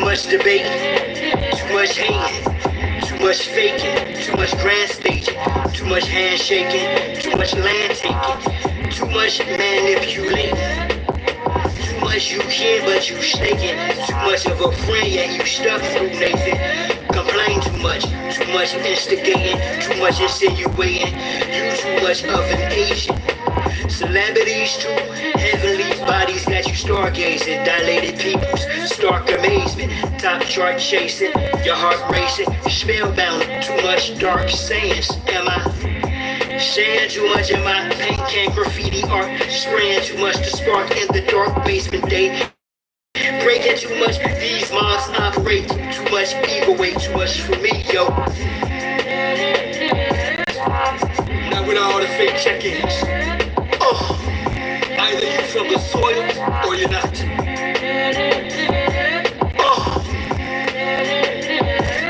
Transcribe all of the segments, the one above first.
much debate, too much hating, too much faking, too much grand staging, too much handshaking, too much land taking, too much manipulating. Too much you hear but you shaking. Too much of a friend yet you stuck through Nathan. Complain too much instigating, too much insinuating. You too much of an agent. Celebrities too, heavenly bodies got you stargazing. Dilated peoples, stark amazement. Top chart chasing, your heart racing. Spellbound, too much dark sayings. Am I saying too much? Am I paint can graffiti art? Spraying too much to spark in the dark basement day. Breaking too much, these mobs operate. Too much ego, way too much for me, yo. Now with all the fake check-ins. Either you from the soil or you're not.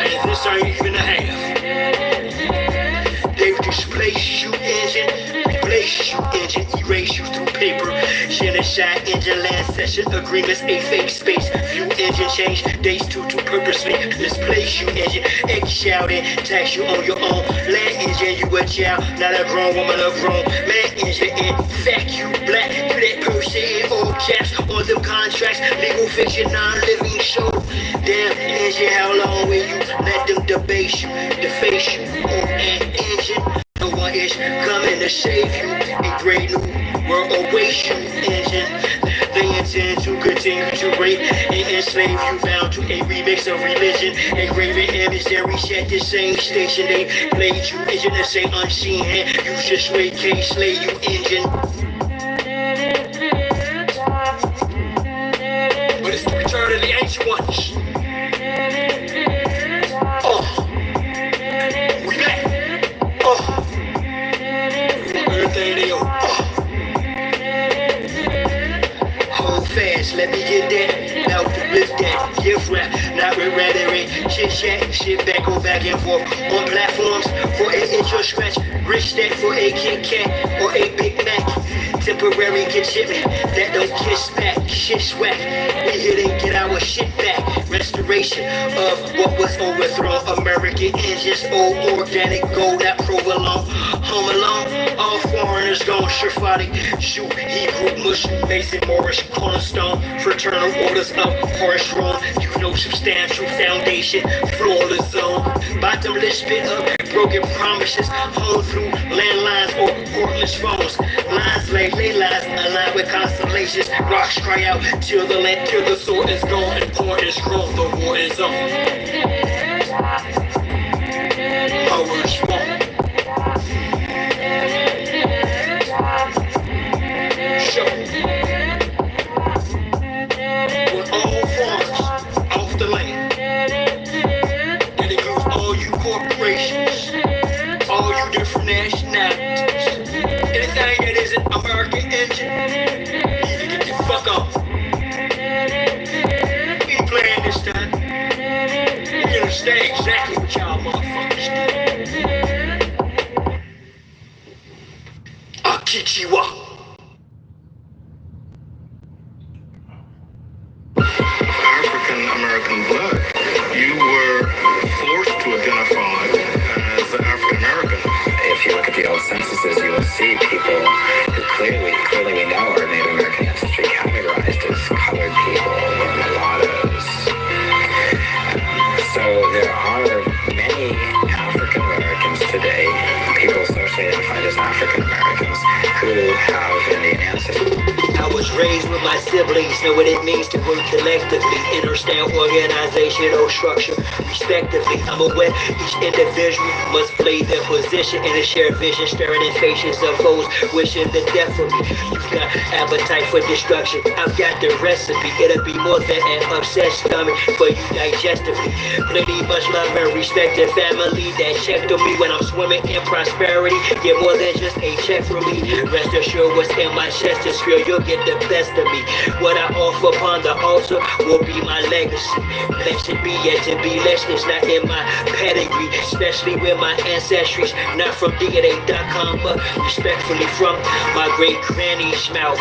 And this ain't even a half. They've displaced you engine, replace you engine, erase you through paper. Genocide engine, land session agreements, a fake space. View engine, change dates to purposely misplace you engine. Egg shouting, tax you on your own. Land engine, you a child, not a grown woman, a grown man engine. In fact, you black, you that person in all caps on them contracts. Legal fiction, non-living show. Damn engine, how long will you let them debase you, deface you on an engine? No one is coming to save you. A great new world awaits you, engine. They intend to continue to rape and enslave you, bound to a remix of religion. A graven emissaries at the same station. They played you, engine, the same unseen hand. You just wait, can't slay you, engine. But it's the return of the ancient ones. We back. Everything they own. Hold fast, let me get that. Now to lift that, gift rap, not with rhetoric. Chit chat, shit back, go back and forth. On platforms for an inch or scratch. Rich that for a Kit Kat or a Big Mac. Temporary conshipment that don't kiss back. Shit swag, we here to get our shit back. Restoration of what was overthrown. American engines, old organic gold, that provolone. Home alone, all foreigners gone. Sephardic, Jew, Hebrew, Muslim, Mason, Morris, Cornerstone. Fraternal orders of harsh wrong. You know substantial foundation, flawless zone. Bottomless spit up, broken promises. Home through landlines or cordless phones. Lines like ley lines aligned with constellations. Rocks cry out till the land, till the sword is gone and corn is grown. The war is on. Power is strong. Show. With all farms off the land. It includes all you corporations, all you different nationalities. Anything that isn't American engine, you need to get the fuck off. We ain't playing this time. We understand exactly what y'all motherfuckers do. I'll kick you up. African American blood, you were forced to identify as African American. If you look at the old censuses, you will see people who clearly we know are Native American ancestry categorized as colored people or mulattoes. So there are many African Americans today, people socially identified as African Americans, who have Indian ancestry. I was raised with my siblings, know what it means to work collectively, understand organizational structure respectively. I'm aware each individual must play their position in a shared vision, staring in faces of foes wishing the death of me. You've got appetite for destruction, I've got the recipe. It'll be more than an upset stomach for you digestively. Plenty much love and respect and family that checked on me when I'm swimming in prosperity. Get more than just a check from me. Rest assured what's in my chest is real. You'll get the that's to me. What I offer upon the altar will be my legacy. Blessed be yet to be less is not in my pedigree, especially with my ancestries, not from DNA.com, but respectfully from my great granny's mouth.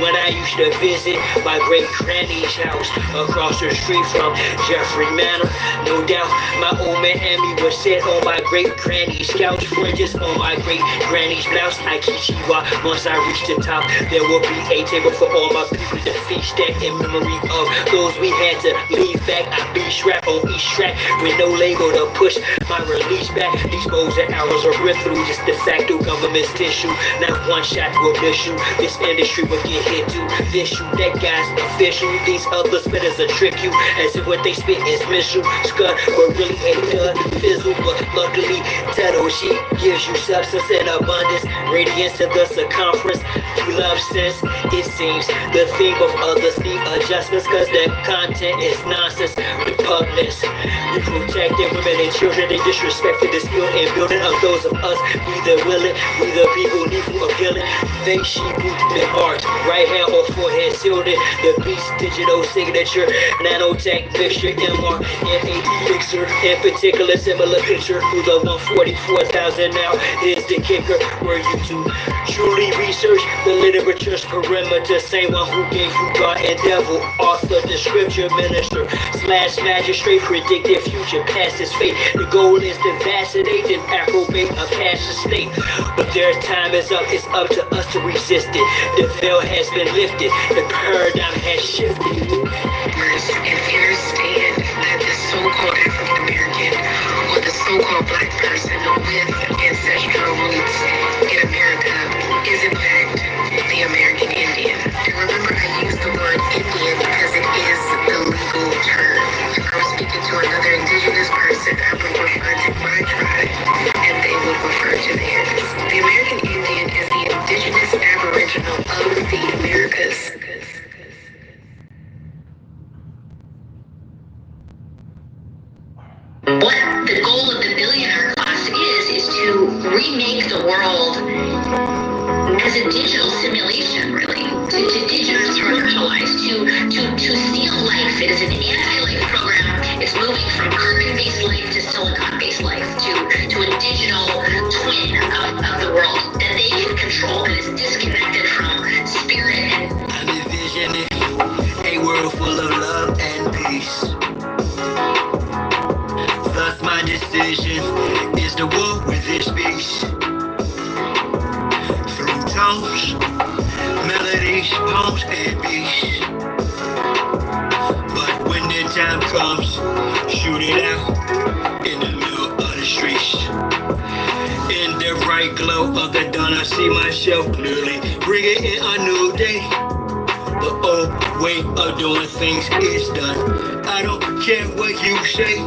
When I used to visit my great granny's house across the street from Jeffrey Manor, no doubt my old man Emmy was set on my great granny's couch, fringes on my great granny's blouse. I keep Chihuahua. Once I reach the top, there will be a table for all my people to feast at in memory of those we had to leave back. I be strapped on each track with no label to push my release back. These bows and arrows are ripped through just de facto government's tissue. Not one shot will miss you. This industry will get hit too. This you, that guy's official. These other spitters will trick you as if what they spit is missile. Scud, but really ain't done. Fizzle, but luckily Tuttle, she gives you substance in abundance. Radiance to the circumference. You love sense, it seems. The theme of others need adjustments, cause their content is nonsense. Repugnance. We protected women and children. They disrespected the skill and building of those of us. We the willing, we the people needful of healing. They she the heart, right hand or forehead sealed it. The beast digital signature, nanotech picture, mRNA elixir. In particular, similar picture through the 144,000 now. Here's the kicker, were you to truly research the literature's perimeter? Same one who gave you God and devil, author, the scripture minister, / magistrate, predictive future, past his fate. The goal is to vaccinate and approbate a past state. But their time is up, it's up to us to resist it. The veil has been lifted, the paradigm has shifted. And understand that the so-called African American or the so-called black person with ancestral roots in America is in fact the American Indian. And remember, I use the word Indian because it is the legal term. If I was speaking to another indigenous person, I would refer to my tribe and they would refer to theirs. The American Indian is the indigenous aboriginal of the Americas. What the goal of the billionaire class is to remake the world as a digital simulation, really, to digitalize, to steal life. It is an anti-life program. It's moving from carbon-based life to silicon-based life, to a digital twin of the world that they can control, that is disconnected from spirit. I'm envisioning a world full of love and peace. Thus my decision is to walk with this beast. Through tones, melodies, poems, and beats. But when the time comes, shoot it out in the middle of the streets. In the bright glow of the dawn, I see myself clearly, bringing in a new day. The old way of doing things is done. I don't care what you say.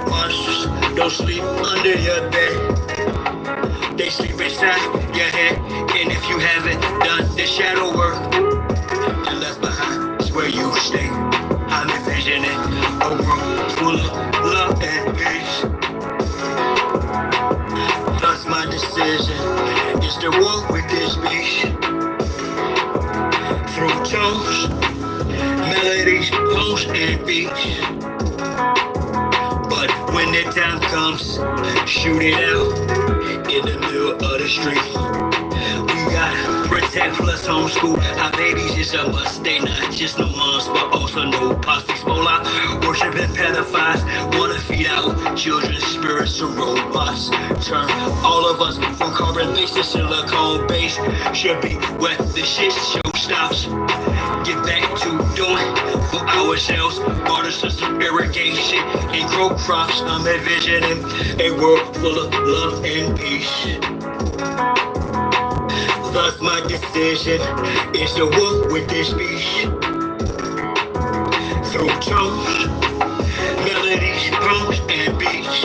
Monsters don't sleep under your bed. They sleep inside your head. And if you haven't done the shadow work, then left behind is where you stay. I'm envisioning a world full of love and peace. Thus my decision is to walk with this beast. Through tones, melodies, poems, and beats. But when the time comes, shoot it out in the middle of the street. We gotta protect plus homeschool. Our babies is a must. They not just no moms, but also no pops. Expola, worshiping pedophiles. Wanna feed out children's spirits to robots. Turn all of us from carbon-based to silicone-based. Should be where the shit show stops. Get back to doing for ourselves. Water system irrigation and grow crops. I'm envisioning a world full of love and peace. Thus my decision is to walk with this beast. Through tones, melodies, poems, and beats.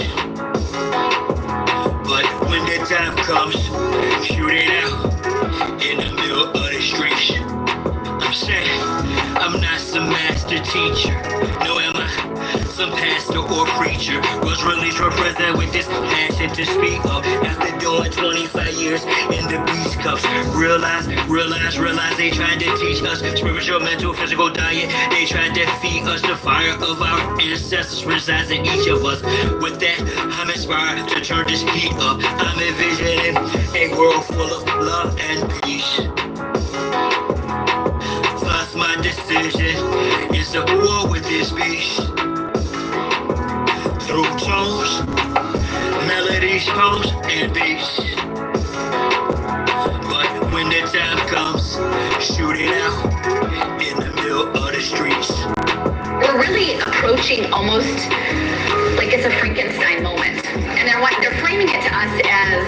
But when the time comes, shoot it out in the middle of the streets. I'm saying I'm not some master teacher, no am I some pastor or preacher was released from prison with this passion to speak of. After doing 25 years in the beast cuffs, realize they tried to teach us spiritual, mental, physical diet. They tried to feed us the fire of our ancestors resides in each of us. With that, I'm inspired to turn this heat up. I'm envisioning a world full of love and peace. Thus my decision is to war with this beast. Through tones, melodies, poems, and beats. But when the time comes, shoot it out in the middle of the streets. We're really approaching almost like it's a Frankenstein moment. And they're framing it to us as,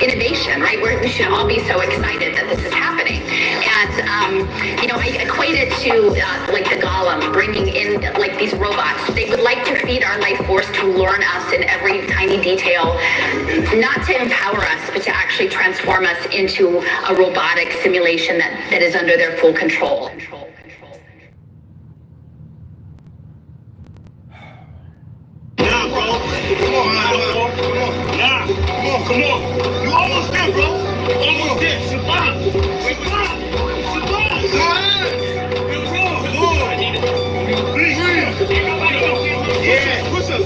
innovation, right? We should all be so excited that this is happening. And, I equate it to like the golem, bringing in like these robots. They would like to feed our life force to learn us in every tiny detail, not to empower us, but to actually transform us into a robotic simulation that is under their full control. Come on. You almost there, bro. Almost there. Survive. Yeah. What's up?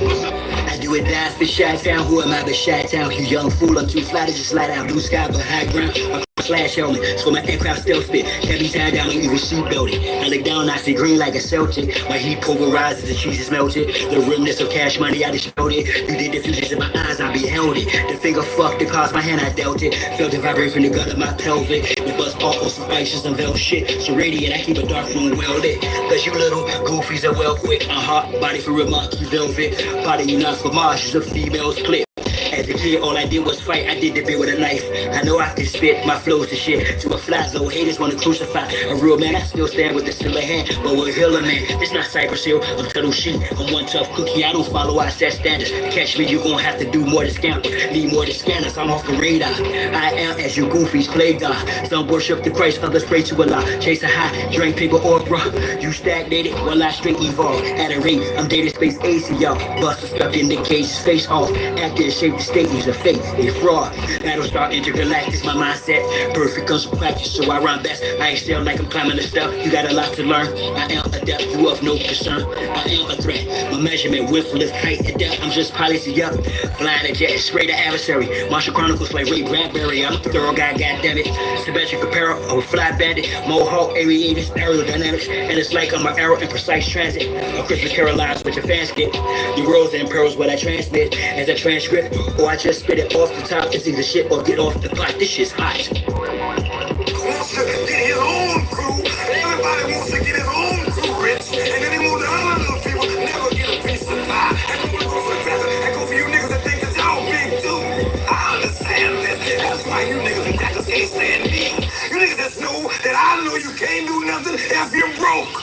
I do it dance for Chi-Town. Who am I but Chi-Town? You young fool. I'm too fly to just slide out. Blue sky but high ground. Slash helmet, so my aircraft still spit. Can't be tied down, don't even seatbelt it. I look down, I see green like a Celtic. My heat pulverizes, the cheese is melted. The remnants of cash money, I just showed it. You did the fusions in my eyes, I beheld it. The finger fucked the cause, my hand, I dealt it. Felt the vibration from the gut of my pelvic. The bust off on some spices and veil shit. So radiant, I keep a dark room well lit. Cause you little goofies are well quick. Body for real monkey velvet. Body you not for Mars, a female's clip. As a kid, all I did was fight. I did the bit with a knife. I know I can spit my flows to shit. To a fly zone, haters wanna crucify a real man. I still stand with the silver hand, but we're healer man. It's not Cypress Hill, I'm Tuttle Sheep. I'm one tough cookie, I don't follow our set standards. To catch me, you gon' have to do more than scamper. Need more than scanners, I'm off the radar. I am as you goofies play God. Some worship the Christ, others pray to Allah. Chase a high, drink paper or bruh. You stagnated, while I straight evolve. At a rate, I'm data space AC, y'all. Buster stuck in the cages, face off. Acting shape the state, use a fake, a fraud. Battlestar intergalactic, my mindset. Perfect comes from practice, so I run best. I excel like I'm climbing a step. You got a lot to learn. I am adept, you of no concern. I am a threat. My measurement, width, lift, height, and depth. I'm just policy up. Flying a jet, spray the adversary. Martial Chronicles like Ray Bradbury. I'm a thorough guy, goddammit. Symmetric apparel, I'm a fly bandit. Mohawk, aviators, aerodynamics. And it's like I'm an arrow in precise transit. A Christmas Carol lives what your fans get. Your worlds and pearls what I transmit as a transcript. Or I just spit it off the top. It's either shit or get off the pot. This shit's hot. Wants to get his own crew. Everybody wants to get his own crew rich. And then he moves to other little people. Never get a piece of pie. And I'm gonna go for the better. And go for you niggas that think that y'all big too. I understand this. That's why you niggas and crackers can't stand me. You niggas just know that I know you can't do nothing if you're broke.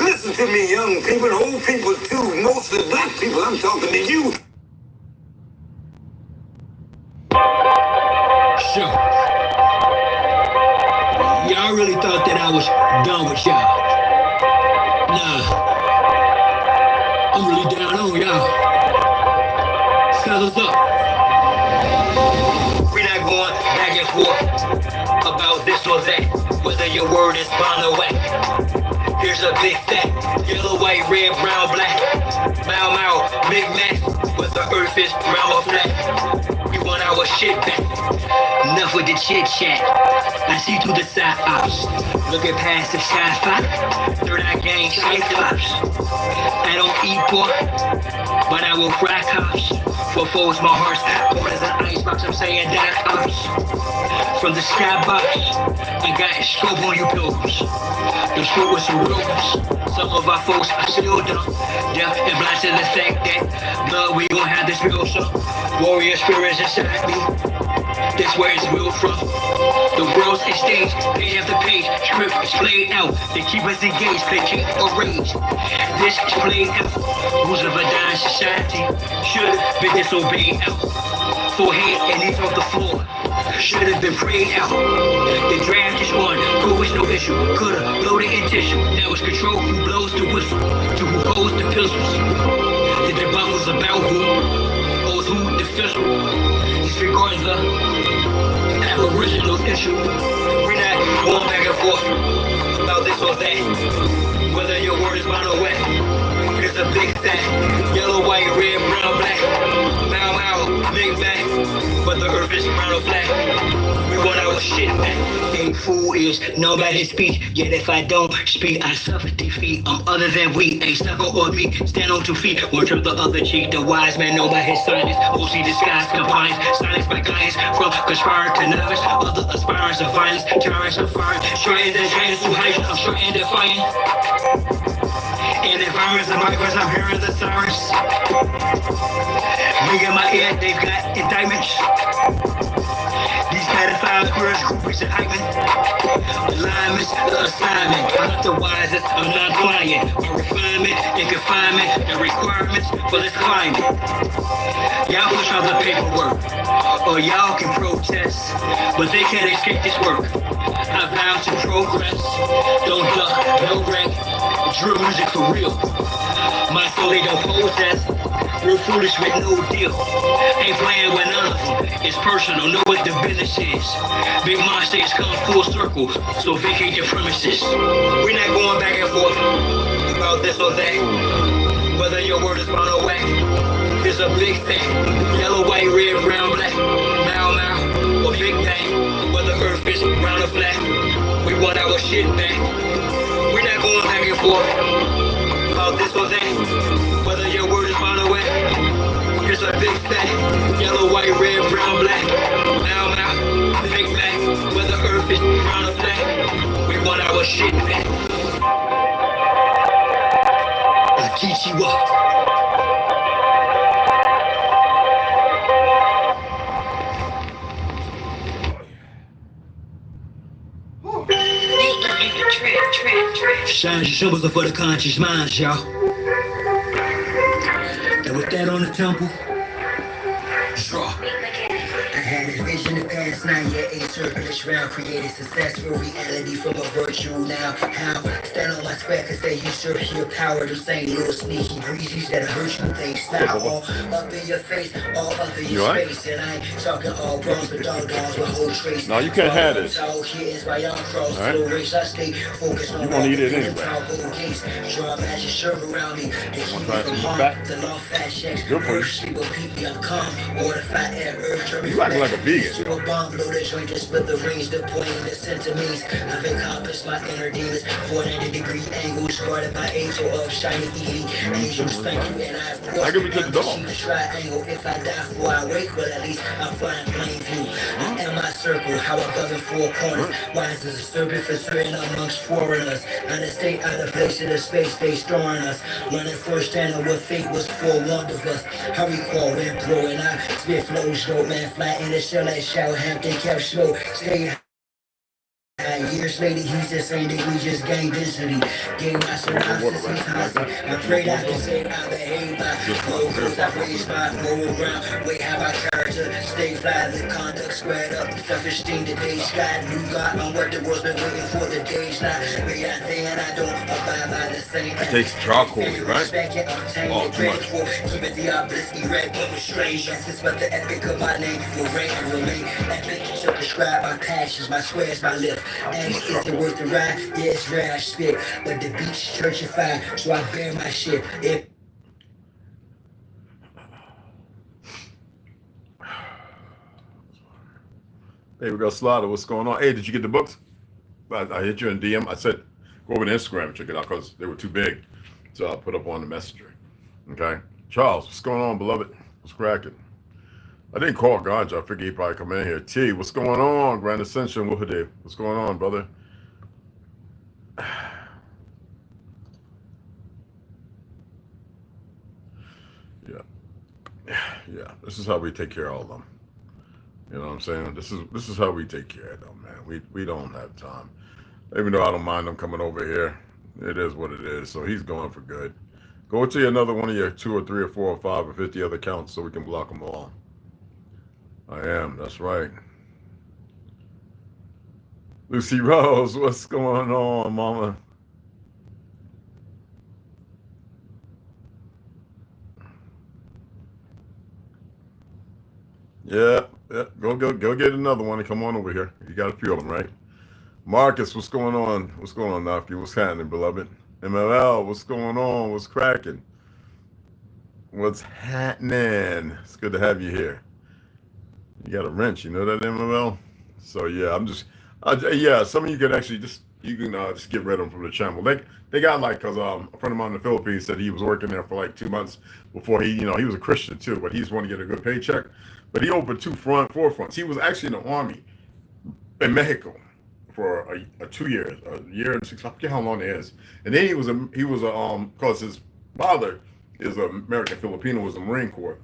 Listen to me, young people and old people too. Mostly black people, I'm talking to you. Sure. Y'all really thought that I was done with y'all. Nah. I'm really down on y'all. Fellas up. We're not going back and forth about this or that. Whether your word is bond or whack. Here's a big fact. Yellow, white, red, brown, black. Bow, Mao, Big Mac. But the earth is round or flat. We want our shit back. Enough with the chit chat. I see through the side ops. Looking past the sci-fi. Third eye gang cyclops. I don't eat pork, but I will fry cops. For foes, my heart's cold as an icebox. I'm saying that ops. From the skybox, I got a scope on you pilgrims. The short with some rules. Some of our folks are still dumb. Deaf and blind to the fact that blood, we gon' have this real so. Warrior spirits inside me. That's where it's real from. The world's a stage, page after page, script is played out. They keep us engaged, placate or rage. This is played out. Rules of a dying society should have been disobeyed out. Forehead and knees off the floor should have been prayed out. The draft is on, cool is no issue. Coulda blown it in tissue. Now it's control who blows the whistle to who holds with the pistols. The debacles about who owes who the fizzle. Disregarding the aboriginal issue. We're not going back and forth about this or that. Whether your word is mine or wet. Here's a big fat yellow, white, red, brown, black. Bow out, big back. But the earth is brown or flat. We want our shit back. A fool is known by his speech. Yet if I don't speak, I suffer defeat. I'm other than we. A sucker or me. Stand on 2 feet or turn the other cheek. The wise man known by his silence. OC disguise compliance. Silence by guidance. From conspiring to novice. Other aspirants of violence. Terrorists of fire. Shortened and trained to hide. I'm short and defiant. And environments and migrants, I'm hearing the sirens. Ring in my ear, they've got indictments. These pedophiles, girls, groupies, and hyping. Alignments, the assignment. I'm not the wisest, I'm non-client. My refinement and confinement, the requirements for this climate. Y'all push all the paperwork, or y'all can protest, but they can't escape this work. I vow to progress, don't duck, no wreck. Drill music for real. My soul they don't possess. Real foolish with no deal. Ain't playing with none of them. It's personal, know what the business is. Big monsters come full circle, so vacate your premises. We're not going back and forth about this or that. Whether your word is mine or whack. There's a big thing. Yellow, white, red, brown, black. Mau, mau, or big bang. Whether earth is round or flat. We want our shit back. We're not going back and forth about this or that. Whether your word is mine or wet. Here's a big fat yellow, white, red, brown, black. Now, now, big black. Whether earth is round or flat. We want our shit back. Akichiwa. Shines your symbols for the conscious minds, y'all. And with that on the temple, draw. I had a vision to pass 9 year 8 circulars round, created successful reality from a virtual now. How? Stand on my square cause they usurp your power. Them same little sneaky breezes that hurt you things style all up in your face, all up in your space. And I ain't talking all bronze but dog dogs with whole trace. No, you can't have this. All right. You won't eat it anyway. Draw magic shirt around me. They keep me from harm. The law fat shakes. Good for you. People keep me calm. Water, fat air, earth, You acting like a vegan. Super bomb, blow the joint, just split the range, the point, the centimeters. I've encompassed my inner demons. 490-degree angles, guarded by angel of shiny elite angels. Thank you, and I've I give it to the dog. Triangle. If I die before I wake, but at least I'm flying plain view. I am my circle, how I govern 4 corners. Wise as a serpent for certain amongst foreigners. Out of state, out of place, in the space they storing us. Learning firsthand of what fate was forewarned of us. How we call wind pro and I spit flows, dope man, flat in the shell like Southampton, kept slow, stay. Years later, he's just saying that we just gained density. Gave my synopsis, he's constant. I prayed I could say I behave by old girls I raised by moral ground. Way how my character stay fly, the conduct squared up. Self-esteem, the day sky. New God, my word, the world's been waiting for the days now. May I think and I don't abide by the same. It takes charcoal, right? Oh, too much. Keep it the obelisk erect, but with strange. This but the epic of my name will reign and remain epic. To prescribe my passions, my swears, my lips. And is it worth the ride? Yeah, it's rare I spit, but the beach churchified, so I bear my shit. Hey, we got Slaughter. What's going on? Hey, did you get the books? I hit you in DM. I said, go over to Instagram and check it out because they were too big. So I put up on the messenger. Okay. Charles, what's going on, beloved? What's cracking? I didn't call Ganja. I figured he'd probably come in here. T, what's going on? Grand Ascension, Woohoo. What's going on, brother? Yeah. This is how we take care of all of them. You know what I'm saying? This is how we take care of them, man. We don't have time. Even though I don't mind them coming over here, it is what it is. So he's going for good. Go to another one of your 2 or 3 or 4 or 5 or 50 other accounts so we can block them all. I am, that's right. Lucy Rose, what's going on, mama? Yeah, yeah. Go get another one and come on over here. You got a few of them, right? Marcus, what's going on? What's going on, Nafki? What's happening, beloved? MLL, what's going on? What's cracking? What's happening? It's good to have you here. You got a wrench, you know that, MLL? So yeah, I'm just, yeah. Some of you can actually just just get rid of them from the channel. They got like, cause a friend of mine in the Philippines said he was working there for like 2 months before he was a Christian too, but he just wanted to get a good paycheck. But he opened four fronts. He was actually in the army in Mexico for a 2 years, a year and 6 months. I forget how long it is. And then he was cause his father is an American Filipino, was in the Marine Corps.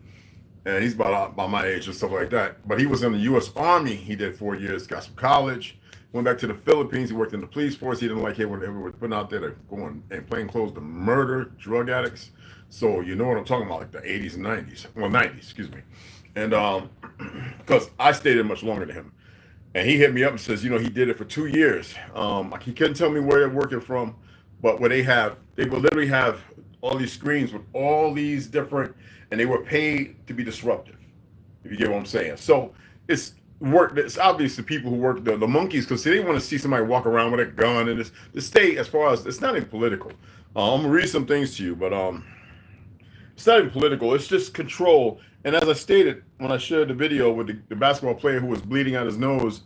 And he's about my age and stuff like that. But he was in the U.S. Army. He did 4 years, got some college, went back to the Philippines. He worked in the police force. He didn't like it when they were putting out there to go in plain clothes to murder drug addicts. So you know what I'm talking about, like the 80s and 90s. Well, 90s, excuse me. And because I stayed in much longer than him. And he hit me up and says, he did it for 2 years. He couldn't tell me where they're working from, but what they will literally have all these screens with all these different, and they were paid to be disruptive, if you get what I'm saying. So it's obvious the people who work, the monkeys, because they want to see somebody walk around with a gun, and the state, as far as, it's not even political. I'm gonna read some things to you, but it's not even political, it's just control. And as I stated when I shared the video with the basketball player who was bleeding out his nose,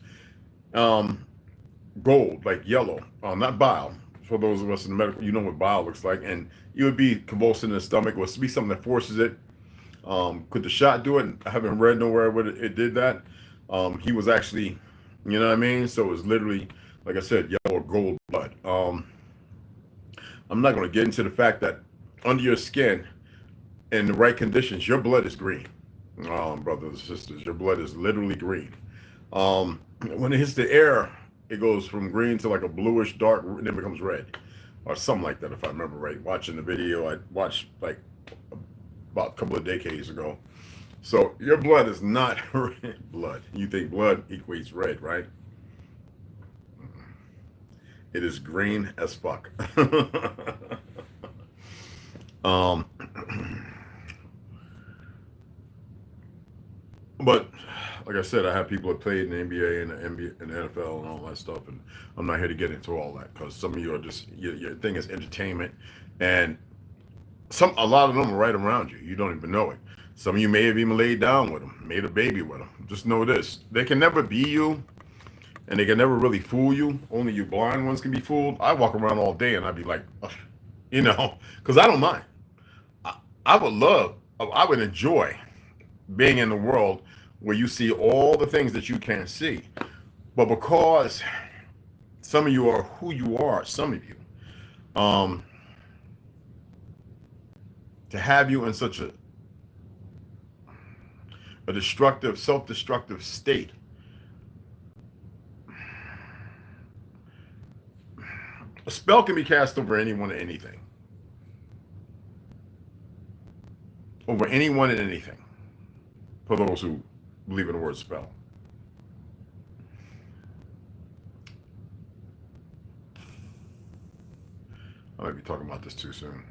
gold, like yellow, not bile. For those of us in the medical, you know what bile looks like, and you would be convulsing in the stomach. It would be something that forces it. Could the shot do it? I haven't read nowhere where it did that. He was actually, you know what I mean? So it was literally, like I said, yellow or gold blood. I'm not going to get into the fact that under your skin, in the right conditions, your blood is green. Brothers and sisters, your blood is literally green. When it hits the air, it goes from green to like a bluish dark, and then becomes red, or something like that, if I remember right. Watching the video I watched like about a couple of decades ago. So your blood is not red blood. You think blood equates red, right? It is green as fuck. But like I said, I have people that played in the NBA and the NBA and the NFL and all that stuff, and I'm not here to get into all that because some of you are just your thing is entertainment, and a lot of them are right around you. You don't even know it. Some of you may have even laid down with them, made a baby with them. Just know this: they can never be you, and they can never really fool you. Only you blind ones can be fooled. I walk around all day and I'd be like, because I don't mind. I would enjoy being in the world where you see all the things that you can't see. But because some of you are who you are, some of you, to have you in such a destructive, self-destructive state, a spell can be cast over anyone and anything. Over anyone and anything. For those who believe in the word spell. I might be talking about this too soon.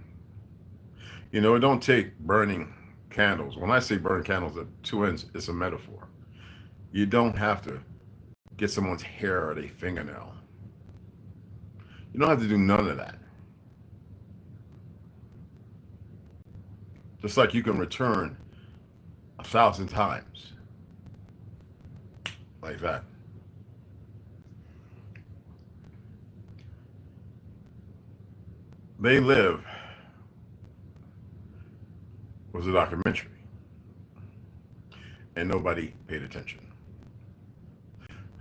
It don't take burning candles. When I say burn candles at two ends, it's a metaphor. You don't have to get someone's hair or their fingernail. You don't have to do none of that. Just like you can return 1,000 times. Like that. They Live was a documentary, and nobody paid attention.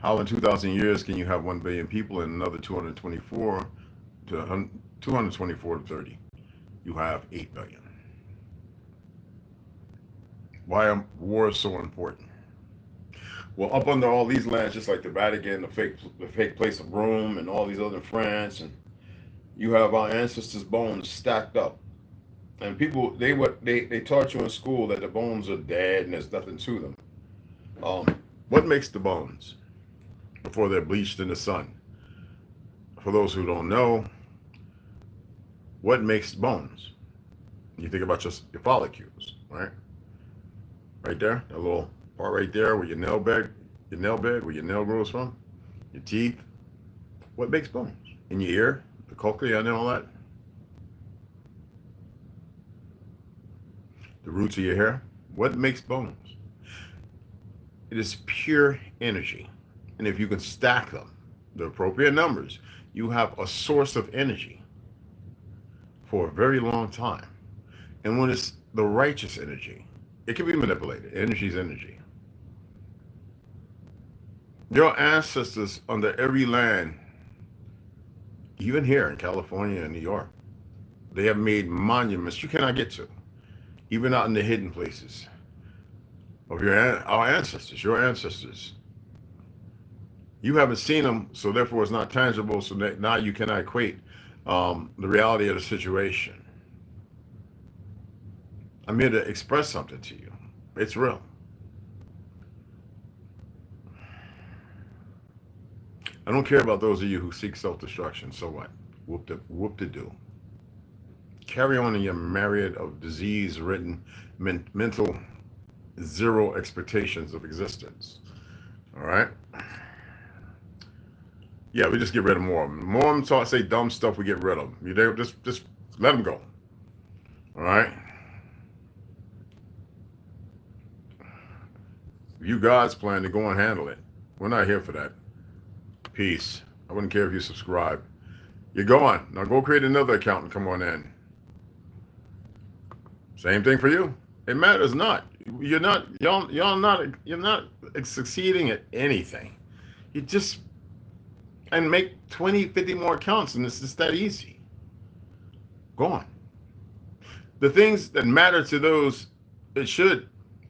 How in 2,000 years can you have 1 billion people and another 224 to 30? You have 8 billion. Why are wars so important? Well, up under all these lands, just like the Vatican, the fake place of Rome, and all these other France, and you have our ancestors' bones stacked up. And people, they taught you in school that the bones are dead and there's nothing to them. What makes the bones before they're bleached in the sun? For those who don't know, what makes bones? You think about just your follicles, right? Right there, that little part right there where your nail bed, where your nail grows from, your teeth. What makes bones? In your ear, the cochlea and all that. The roots of your hair. What makes bones? It is pure energy. And if you can stack them, the appropriate numbers, you have a source of energy for a very long time. And when it's the righteous energy, it can be manipulated. Energy is energy. Your ancestors under every land, even here in California and New York, they have made monuments you cannot get to, even out in the hidden places of our ancestors, your ancestors. You haven't seen them, so therefore it's not tangible, so that now you cannot equate the reality of the situation. I'm here to express something to you. It's real. I don't care about those of you who seek self-destruction. So what? Whoop to do. Carry on in your myriad of disease-ridden mental zero expectations of existence. All right? Yeah, we just get rid of more of them. More of them say dumb stuff, we get rid of them. You there? Just let them go. All right? You God's plan to go and handle it. We're not here for that. Peace. I wouldn't care if you subscribe. You're gone. Now go create another account and come on in. Same thing for you. It matters not. You're not succeeding at anything. You just and make 20, 50 more accounts, and it's just that easy. Go on. The things that matter to those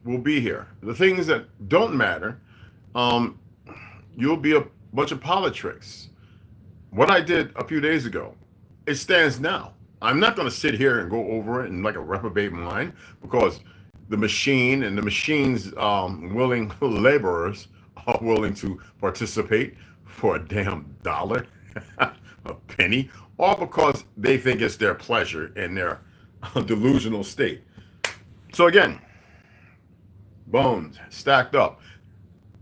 will be here. The things that don't matter, you'll be a bunch of politics. What I did a few days ago, it stands now. I'm not going to sit here and go over it in like a reprobate mind, because the machine and the machine's willing laborers are willing to participate for a damn dollar, a penny, all because they think it's their pleasure in their delusional state. So again, bones stacked up.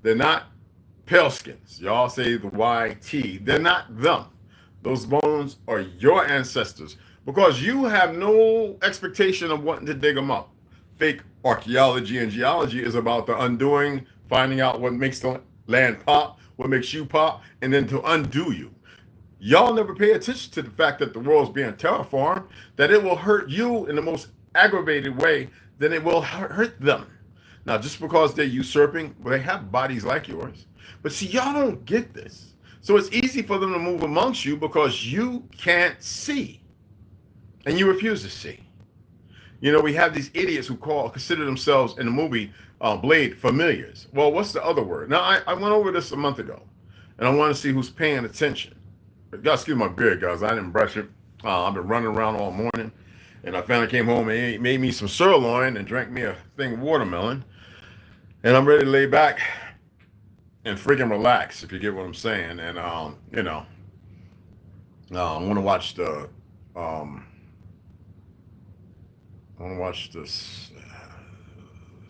They're not pale skins. Y'all say the YT. They're not them. Those bones are your ancestors, because you have no expectation of wanting to dig them up. Fake archaeology and geology is about the undoing, finding out what makes the land pop, what makes you pop, and then to undo you. Y'all never pay attention to the fact that the world's being terraformed, that it will hurt you in the most aggravated way, then it will hurt them. Now, just because they're usurping, well, they have bodies like yours. But see, y'all don't get this. So it's easy for them to move amongst you because you can't see. And you refuse to see. You know, we have these idiots who consider themselves in the movie Blade familiars. Well, what's the other word? Now, I went over this a month ago, and I want to see who's paying attention. God, excuse my beard, guys. I didn't brush it. I've been running around all morning, and I finally came home and made me some sirloin and drank me a thing of watermelon, and I'm ready to lay back and freaking relax, if you get what I'm saying. And you know, I want to watch the I want to watch this.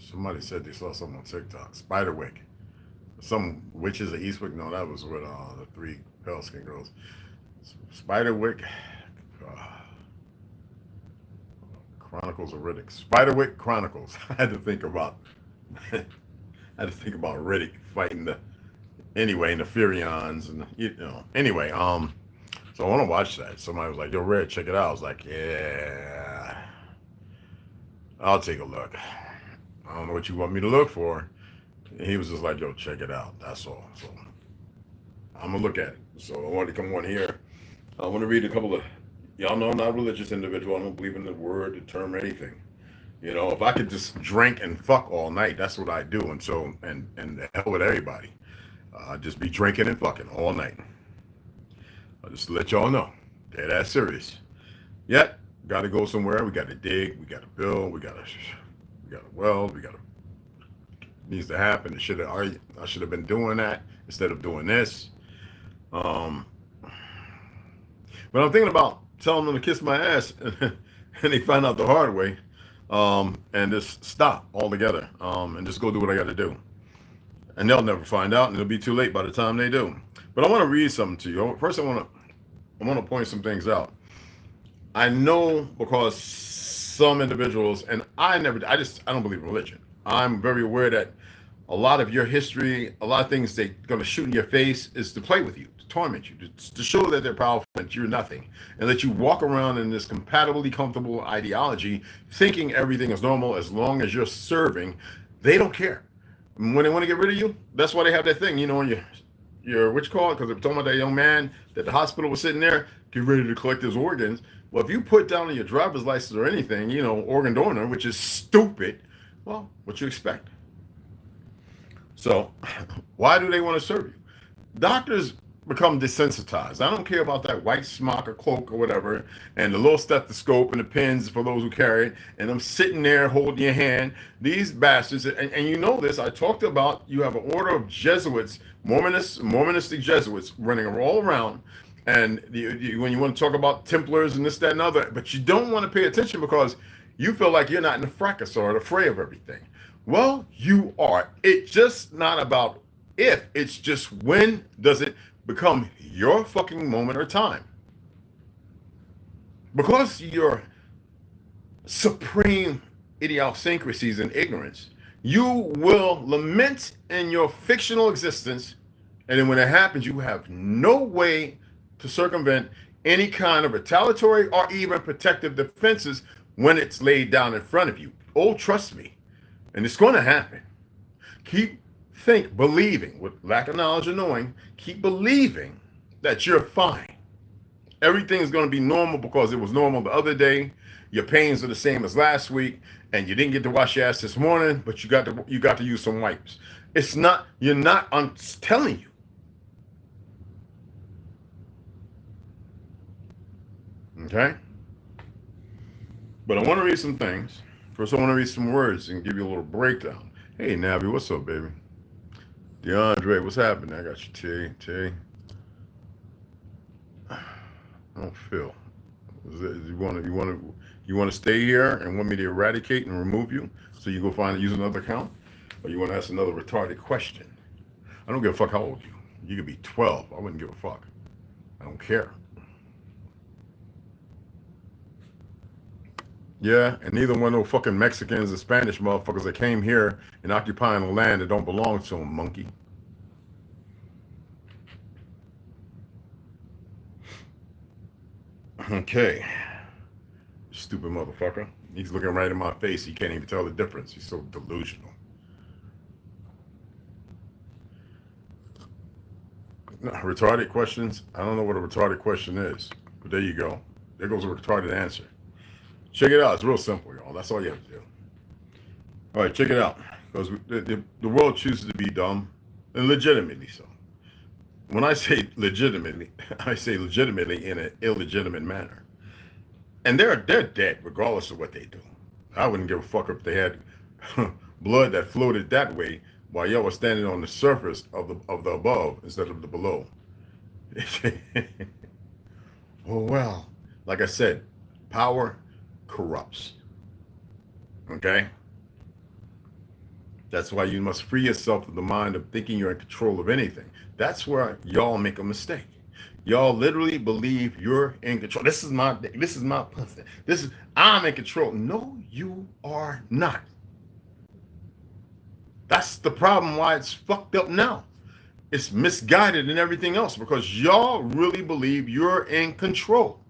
Somebody said they saw something on TikTok. Spiderwick. Some witches of Eastwick. No, that was with the three pale skin girls. Spiderwick. Chronicles of Riddick. Spiderwick Chronicles. I had to think about Riddick fighting the Furions and Anyway, so I want to watch that. Somebody was like, "Yo, Red, check it out." I was like, "Yeah, I'll take a look. I don't know what you want me to look for." And he was just like, "Yo, check it out." That's all. So I'm gonna look at it. So I wanted to come on here. I want to read a couple of. Y'all know I'm not a religious individual. I don't believe in the word, the term, anything. You know, if I could just drink and fuck all night, that's what I do. And so, and the hell with everybody. Just be drinking and fucking all night. I'll just let y'all know. They're that serious. Yet, got to go somewhere. We got to dig. We got to build. We got to weld. Needs to happen. I should have been doing that instead of doing this. But I'm thinking about telling them to kiss my ass, and they find out the hard way. and just stop altogether, and just go do what I got to do. And they'll never find out, and it'll be too late by the time they do. But I want to read something to you. First, I want to point some things out. I know because some individuals, and I don't believe in religion. I'm very aware that a lot of your history, a lot of things they're going to shoot in your face is to play with you, to torment you, to show that they're powerful, that you're nothing, and that you walk around in this compatibly comfortable ideology, thinking everything is normal as long as you're serving. They don't care. When they want to get rid of you, that's why they have that thing, on your which call, because they're talking about that young man that the hospital was sitting there, get ready to collect his organs. Well, if you put down on your driver's license or anything, organ donor, which is stupid, well, what you expect? So why do they want to serve you? Doctors become desensitized. I don't care about that white smock or cloak or whatever, and the little stethoscope and the pins for those who carry it, and I'm sitting there holding your hand. These bastards, and you know this, I talked about, you have an order of Jesuits, Mormonistic Jesuits running all around, and when you want to talk about Templars and this, that, and other, but you don't want to pay attention because you feel like you're not in the fracas or the fray of everything. Well, you are. It's just not about if, it's just when does it become your fucking moment or time. Because your supreme idiosyncrasies and ignorance, you will lament in your fictional existence, and then when it happens, you have no way to circumvent any kind of retaliatory or even protective defenses when it's laid down in front of you. Oh, trust me. And it's going to happen. Believing, with lack of knowledge or knowing, keep believing that you're fine. Everything's going to be normal because it was normal the other day. Your pains are the same as last week, and you didn't get to wash your ass this morning, but you got to use some wipes. I'm telling you. Okay? But I want to read some things. First, I want to read some words and give you a little breakdown. Hey, Nabby, what's up, baby? DeAndre, what's happening? I got you, T. I don't feel. You want to stay here and want me to eradicate and remove you so you go use another account? Or you want to ask another retarded question? I don't give a fuck how old you. You could be 12. I wouldn't give a fuck. I don't care. Yeah, and neither one of those fucking Mexicans or Spanish motherfuckers that came here and occupying the land that don't belong to them, monkey. Okay. Stupid motherfucker. He's looking right in my face. He can't even tell the difference. He's so delusional. Retarded questions? I don't know what a retarded question is, but there you go. There goes a retarded answer. Check it out. It's real simple, y'all. That's all you have to do. All right, check it out. Because the world chooses to be dumb, and legitimately so. When I say legitimately, I say legitimately in an illegitimate manner. And they're dead, regardless of what they do. I wouldn't give a fuck if they had blood that floated that way while y'all were standing on the surface of the above instead of the below. Oh, well. Like I said, power corrupts. Okay? That's why you must free yourself of the mind of thinking you're in control of anything. That's where y'all make a mistake. Y'all literally believe you're in control. This is my pussy. I'm in control. No, you are not. That's the problem why it's fucked up now. It's misguided and everything else because y'all really believe you're in control.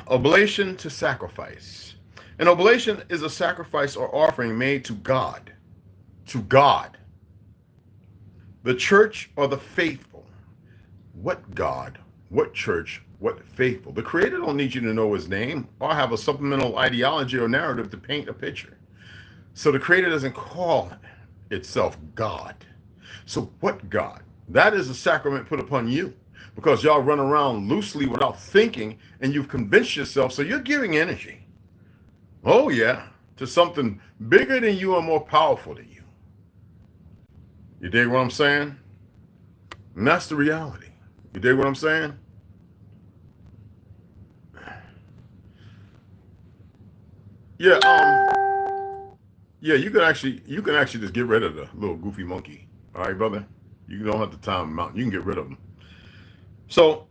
Oblation to sacrifice. An oblation is a sacrifice or offering made to God. To God. The church or the faithful. What God? What church? What faithful? The Creator don't need you to know his name or have a supplemental ideology or narrative to paint a picture. So the Creator doesn't call itself God. So what God? That is a sacrament put upon you. Because y'all run around loosely without thinking and you've convinced yourself, so you're giving energy. Oh yeah, to something bigger than you and more powerful than you. You dig what I'm saying? And that's the reality. You dig what I'm saying? Yeah, yeah, you can actually just get rid of the little goofy monkey. All right, brother. You don't have to time him out. You can get rid of him. So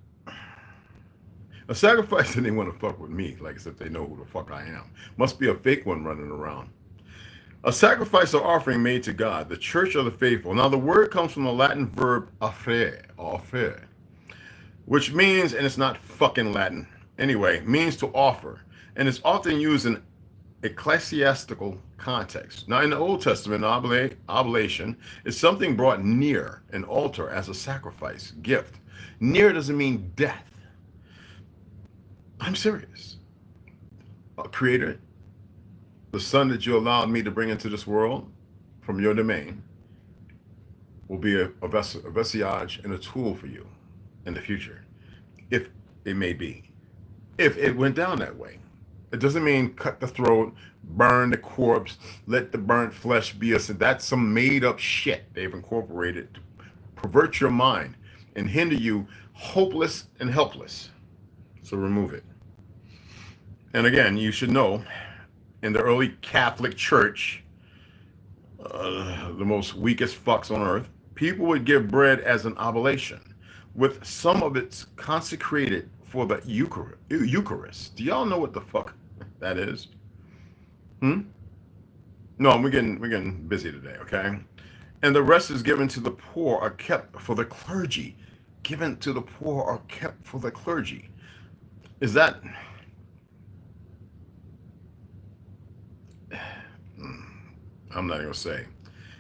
a sacrifice that they want to fuck with me, like as if they know who the fuck I am. Must be a fake one running around. A sacrifice or offering made to God, the church of the faithful. Now the word comes from the Latin verb offere, which means, and it's not fucking Latin anyway, means to offer, and it's often used in ecclesiastical context. Now in the Old Testament, oblation is something brought near an altar as a sacrifice, gift. Near doesn't mean death. I'm serious. Creator, the son that you allowed me to bring into this world from your domain will be a vestige and a tool for you in the future, if it may be. If it went down that way. It doesn't mean cut the throat, burn the corpse, let the burnt flesh be that's some made up shit they've incorporated to pervert your mind and hinder you hopeless and helpless. So remove it. And again, you should know, in the early Catholic Church, the most weakest fucks on earth, people would give bread as an oblation, with some of it consecrated for the Eucharist. Do y'all know what the fuck that is? No, we're getting busy today, okay? And the rest is given to the poor or kept for the clergy. Given to the poor or kept for the clergy. Is that... I'm not going to say.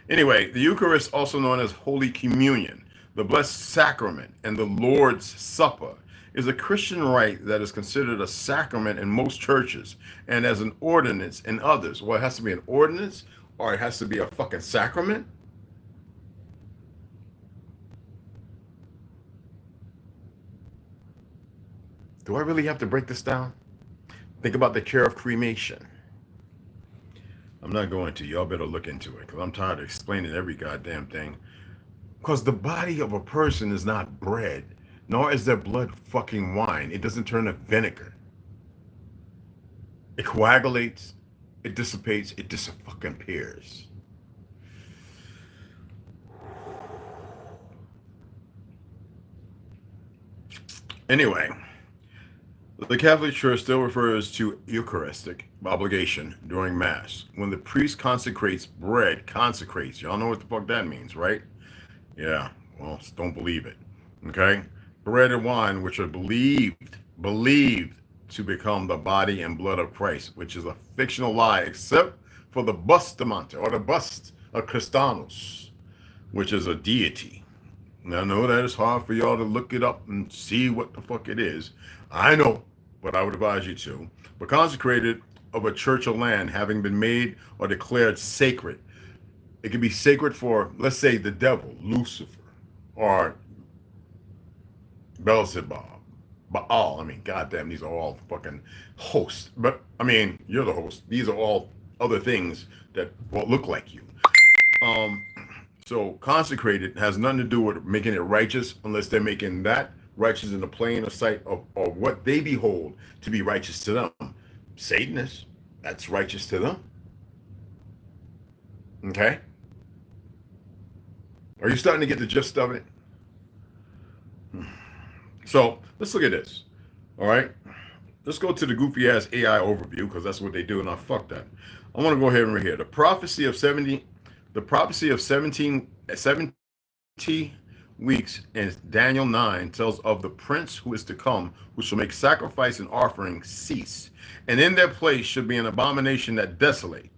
Anyway, the Eucharist, also known as Holy Communion, the Blessed Sacrament, and the Lord's Supper, is a Christian rite that is considered a sacrament in most churches and as an ordinance in others. Well, it has to be an ordinance or it has to be a fucking sacrament? Do I really have to break this down? Think about the care of cremation. I'm not going to. Y'all better look into it because I'm tired of explaining every goddamn thing. Because the body of a person is not bread, nor is their blood fucking wine. It doesn't turn to vinegar. It coagulates, it dissipates, it disappears. Anyway, the Catholic Church still refers to Eucharistic obligation during Mass. When the priest consecrates bread, y'all know what the fuck that means, right? Yeah, well, don't believe it, okay? Bread and wine, which are believed to become the body and blood of Christ, which is a fictional lie, except for the Bustamante, or the bust of Christanos, which is a deity. Now, I know that it's hard for y'all to look it up and see what the fuck it is. I know, but I would advise you to. But consecrated of a church or land having been made or declared sacred. It can be sacred for, let's say, the devil, Lucifer, or Beelzebub, Baal. I mean, goddamn, these are all fucking hosts. But, I mean, you're the host. These are all other things that won't look like you. So consecrated has nothing to do with making it righteous unless they're making that righteous in the plane of sight of what they behold to be righteous to them. Satanists, that's righteous to them. Okay? Are you starting to get the gist of it? So let's look at this. All right? Let's go to the goofy ass AI overview because that's what they do, and I fuck that. I want to go ahead and read here. The prophecy of 70 weeks in Daniel 9 tells of the prince who is to come, who shall make sacrifice and offering cease, and in their place should be an abomination that desolate.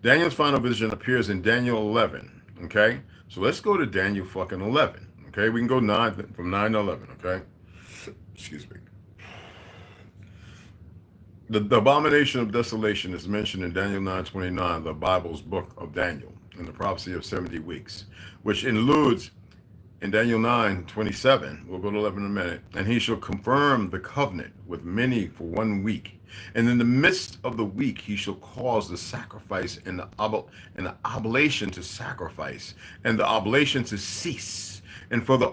Daniel's final vision appears in Daniel 11. Okay, so let's go to Daniel fucking 11. Okay, we can go from 9 to 11. Okay, excuse me. The abomination of desolation is mentioned in Daniel 9:29, the Bible's book of Daniel, in the prophecy of 70 weeks, which alludes in Daniel 9:27, we'll go to 11 in a minute, and he shall confirm the covenant with many for 1 week. And in the midst of the week, he shall cause the sacrifice and the oblation to sacrifice and the oblation to cease. And for the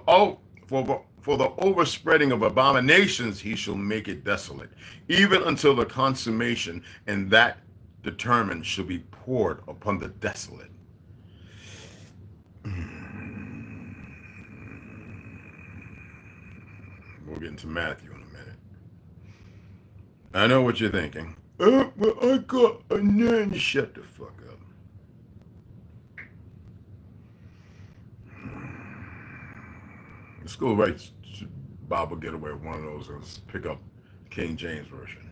For the overspreading of abominations he shall make it desolate, even until the consummation, and that determined shall be poured upon the desolate. We'll get into Matthew in a minute. I know what you're thinking. Well, I got a nun. Shut the fuck up. Let's go right to Bible Getaway, one of those. Let's pick up King James Version.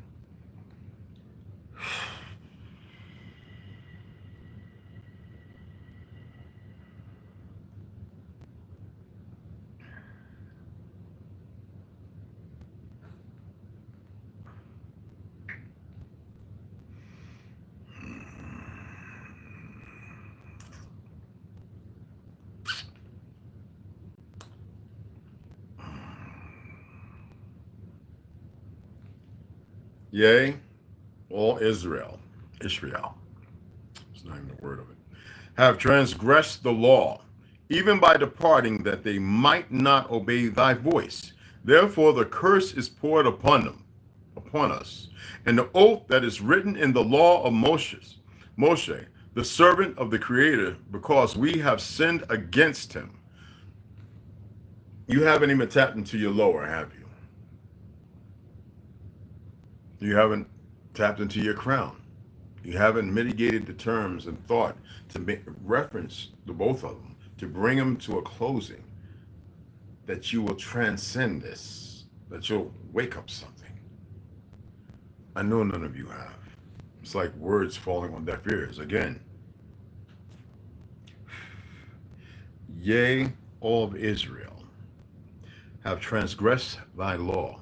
Yea, all Israel, it's not even the word of it, have transgressed the law, even by departing, that they might not obey thy voice. Therefore the curse is poured upon us, and the oath that is written in the law of Moshe, the servant of the Creator, because we have sinned against him. You haven't even tapped into your lower, have you? You haven't tapped into your crown. You haven't mitigated the terms and thought to make reference to both of them, to bring them to a closing, that you will transcend this, that you'll wake up something. I know none of you have. It's like words falling on deaf ears. Again, yea, all of Israel have transgressed thy law,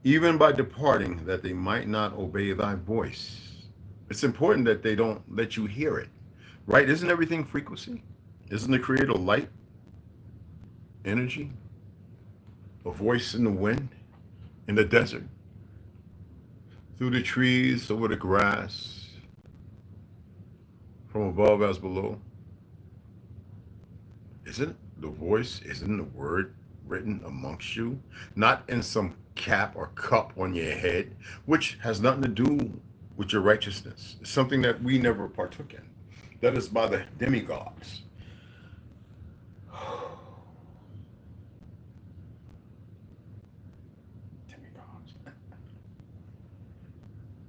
even by departing, that they might not obey thy voice. It's important that they don't let you hear it, right? Isn't everything frequency? Isn't the Creator light, energy, a voice in the wind, in the desert, through the trees, over the grass, from above as below? Isn't the voice, isn't the word written amongst you, not in some cap or cup on your head, which has nothing to do with your righteousness? It's something that we never partook in. That is by the demigods. Demigods.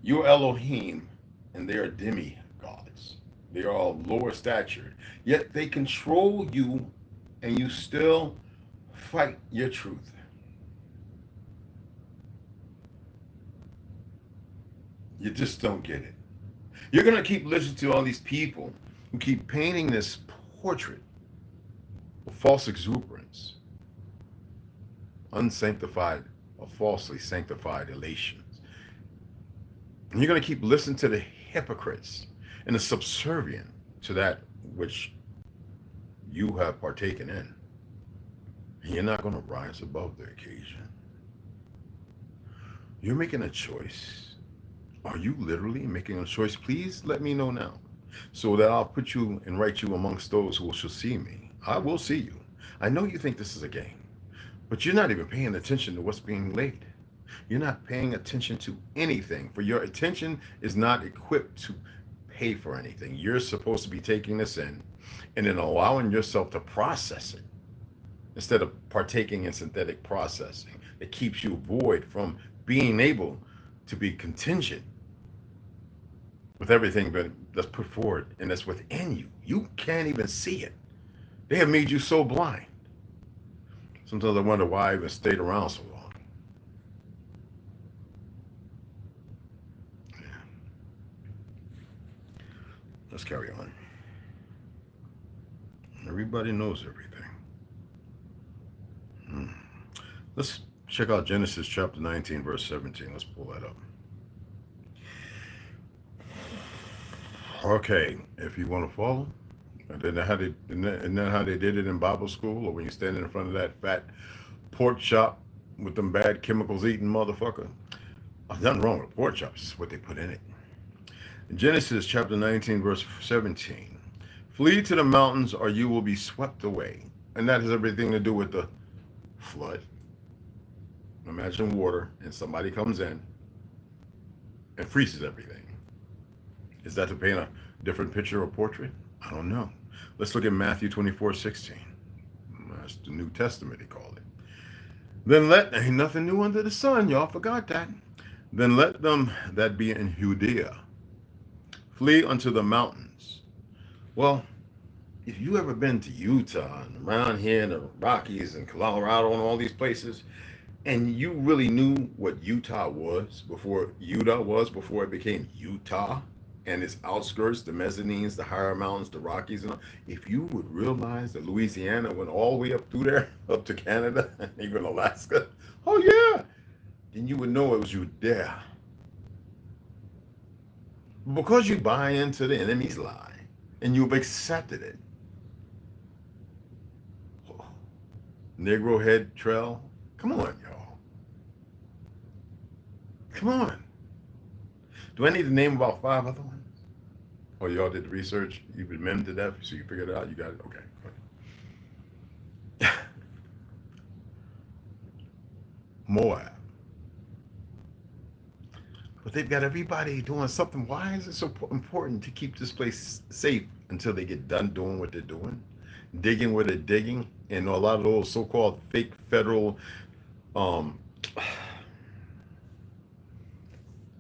You're Elohim, and they are demigods. They are all lower statured, yet they control you, and you still fight your truth. You just don't get it. You're going to keep listening to all these people who keep painting this portrait of false exuberance, unsanctified or falsely sanctified elations. And you're going to keep listening to the hypocrites and the subservient to that which you have partaken in. And you're not going to rise above the occasion. You're making a choice. Are you literally making a choice? Please let me know now, so that I'll put you and write you amongst those who shall see me. I will see you. I know you think this is a game, but you're not even paying attention to what's being laid. You're not paying attention to anything, for your attention is not equipped to pay for anything. You're supposed to be taking this in and then allowing yourself to process it, instead of partaking in synthetic processing that keeps you void from being able to be contingent with everything that's put forward and that's within you. You can't even see it. They have made you so blind. Sometimes I wonder why I even stayed around so long. Yeah. Let's carry on. Everybody knows everything. Let's check out Genesis chapter 19, verse 17. Let's pull that up. Okay, if you want to follow, isn't that how they did it in Bible school, or when you're standing in front of that fat pork chop with them bad chemicals eating motherfucker? There's nothing wrong with pork chops. It's what they put in it. In Genesis chapter 19, verse 17. Flee to the mountains, or you will be swept away. And that has everything to do with the flood. Imagine water and somebody comes in and freezes everything. Is that to paint a different picture or portrait? I don't know. Let's look at Matthew 24:16. That's the New Testament, he called it. Then ain't nothing new under the sun, y'all forgot that. Then let them that be in Judea flee unto the mountains. Well, if you ever been to Utah and around here in the Rockies and Colorado and all these places, and you really knew what Utah was before it became Utah, and its outskirts, the mezzanines, the higher mountains, the Rockies, and all, if you would realize that Louisiana went all the way up through there, up to Canada, and even Alaska, oh yeah, then you would know it was Judea. But because you buy into the enemy's lie, and you've accepted it, Negro head trail, come on, y'all. Come on. Do I need to name about 5 other ones? Oh, y'all did the research? You've been memmed to death, so you figured it out? You got it? Okay. Moab. But they've got everybody doing something. Why is it so important to keep this place safe until they get done doing what they're doing? Digging where they're digging, and a lot of those so-called fake federal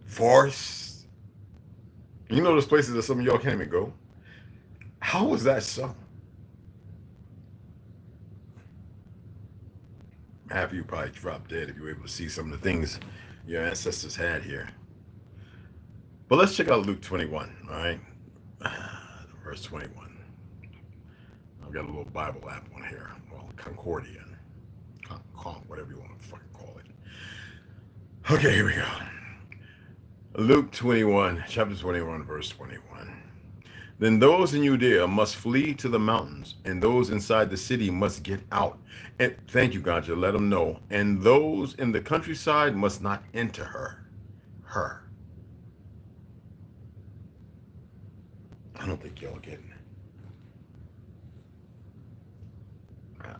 forests. You know those places that some of y'all can't even go? How is that so? Half of you probably dropped dead if you were able to see some of the things your ancestors had here. But let's check out Luke 21, all right? Verse 21. I've got a little Bible app on here, well, Concordia, whatever you want to fucking call it. Okay, here we go. Luke 21, chapter 21, verse 21. Then those in Judea must flee to the mountains, and those inside the city must get out. And thank you, God, to let them know. And those in the countryside must not enter her. I don't think y'all getting it.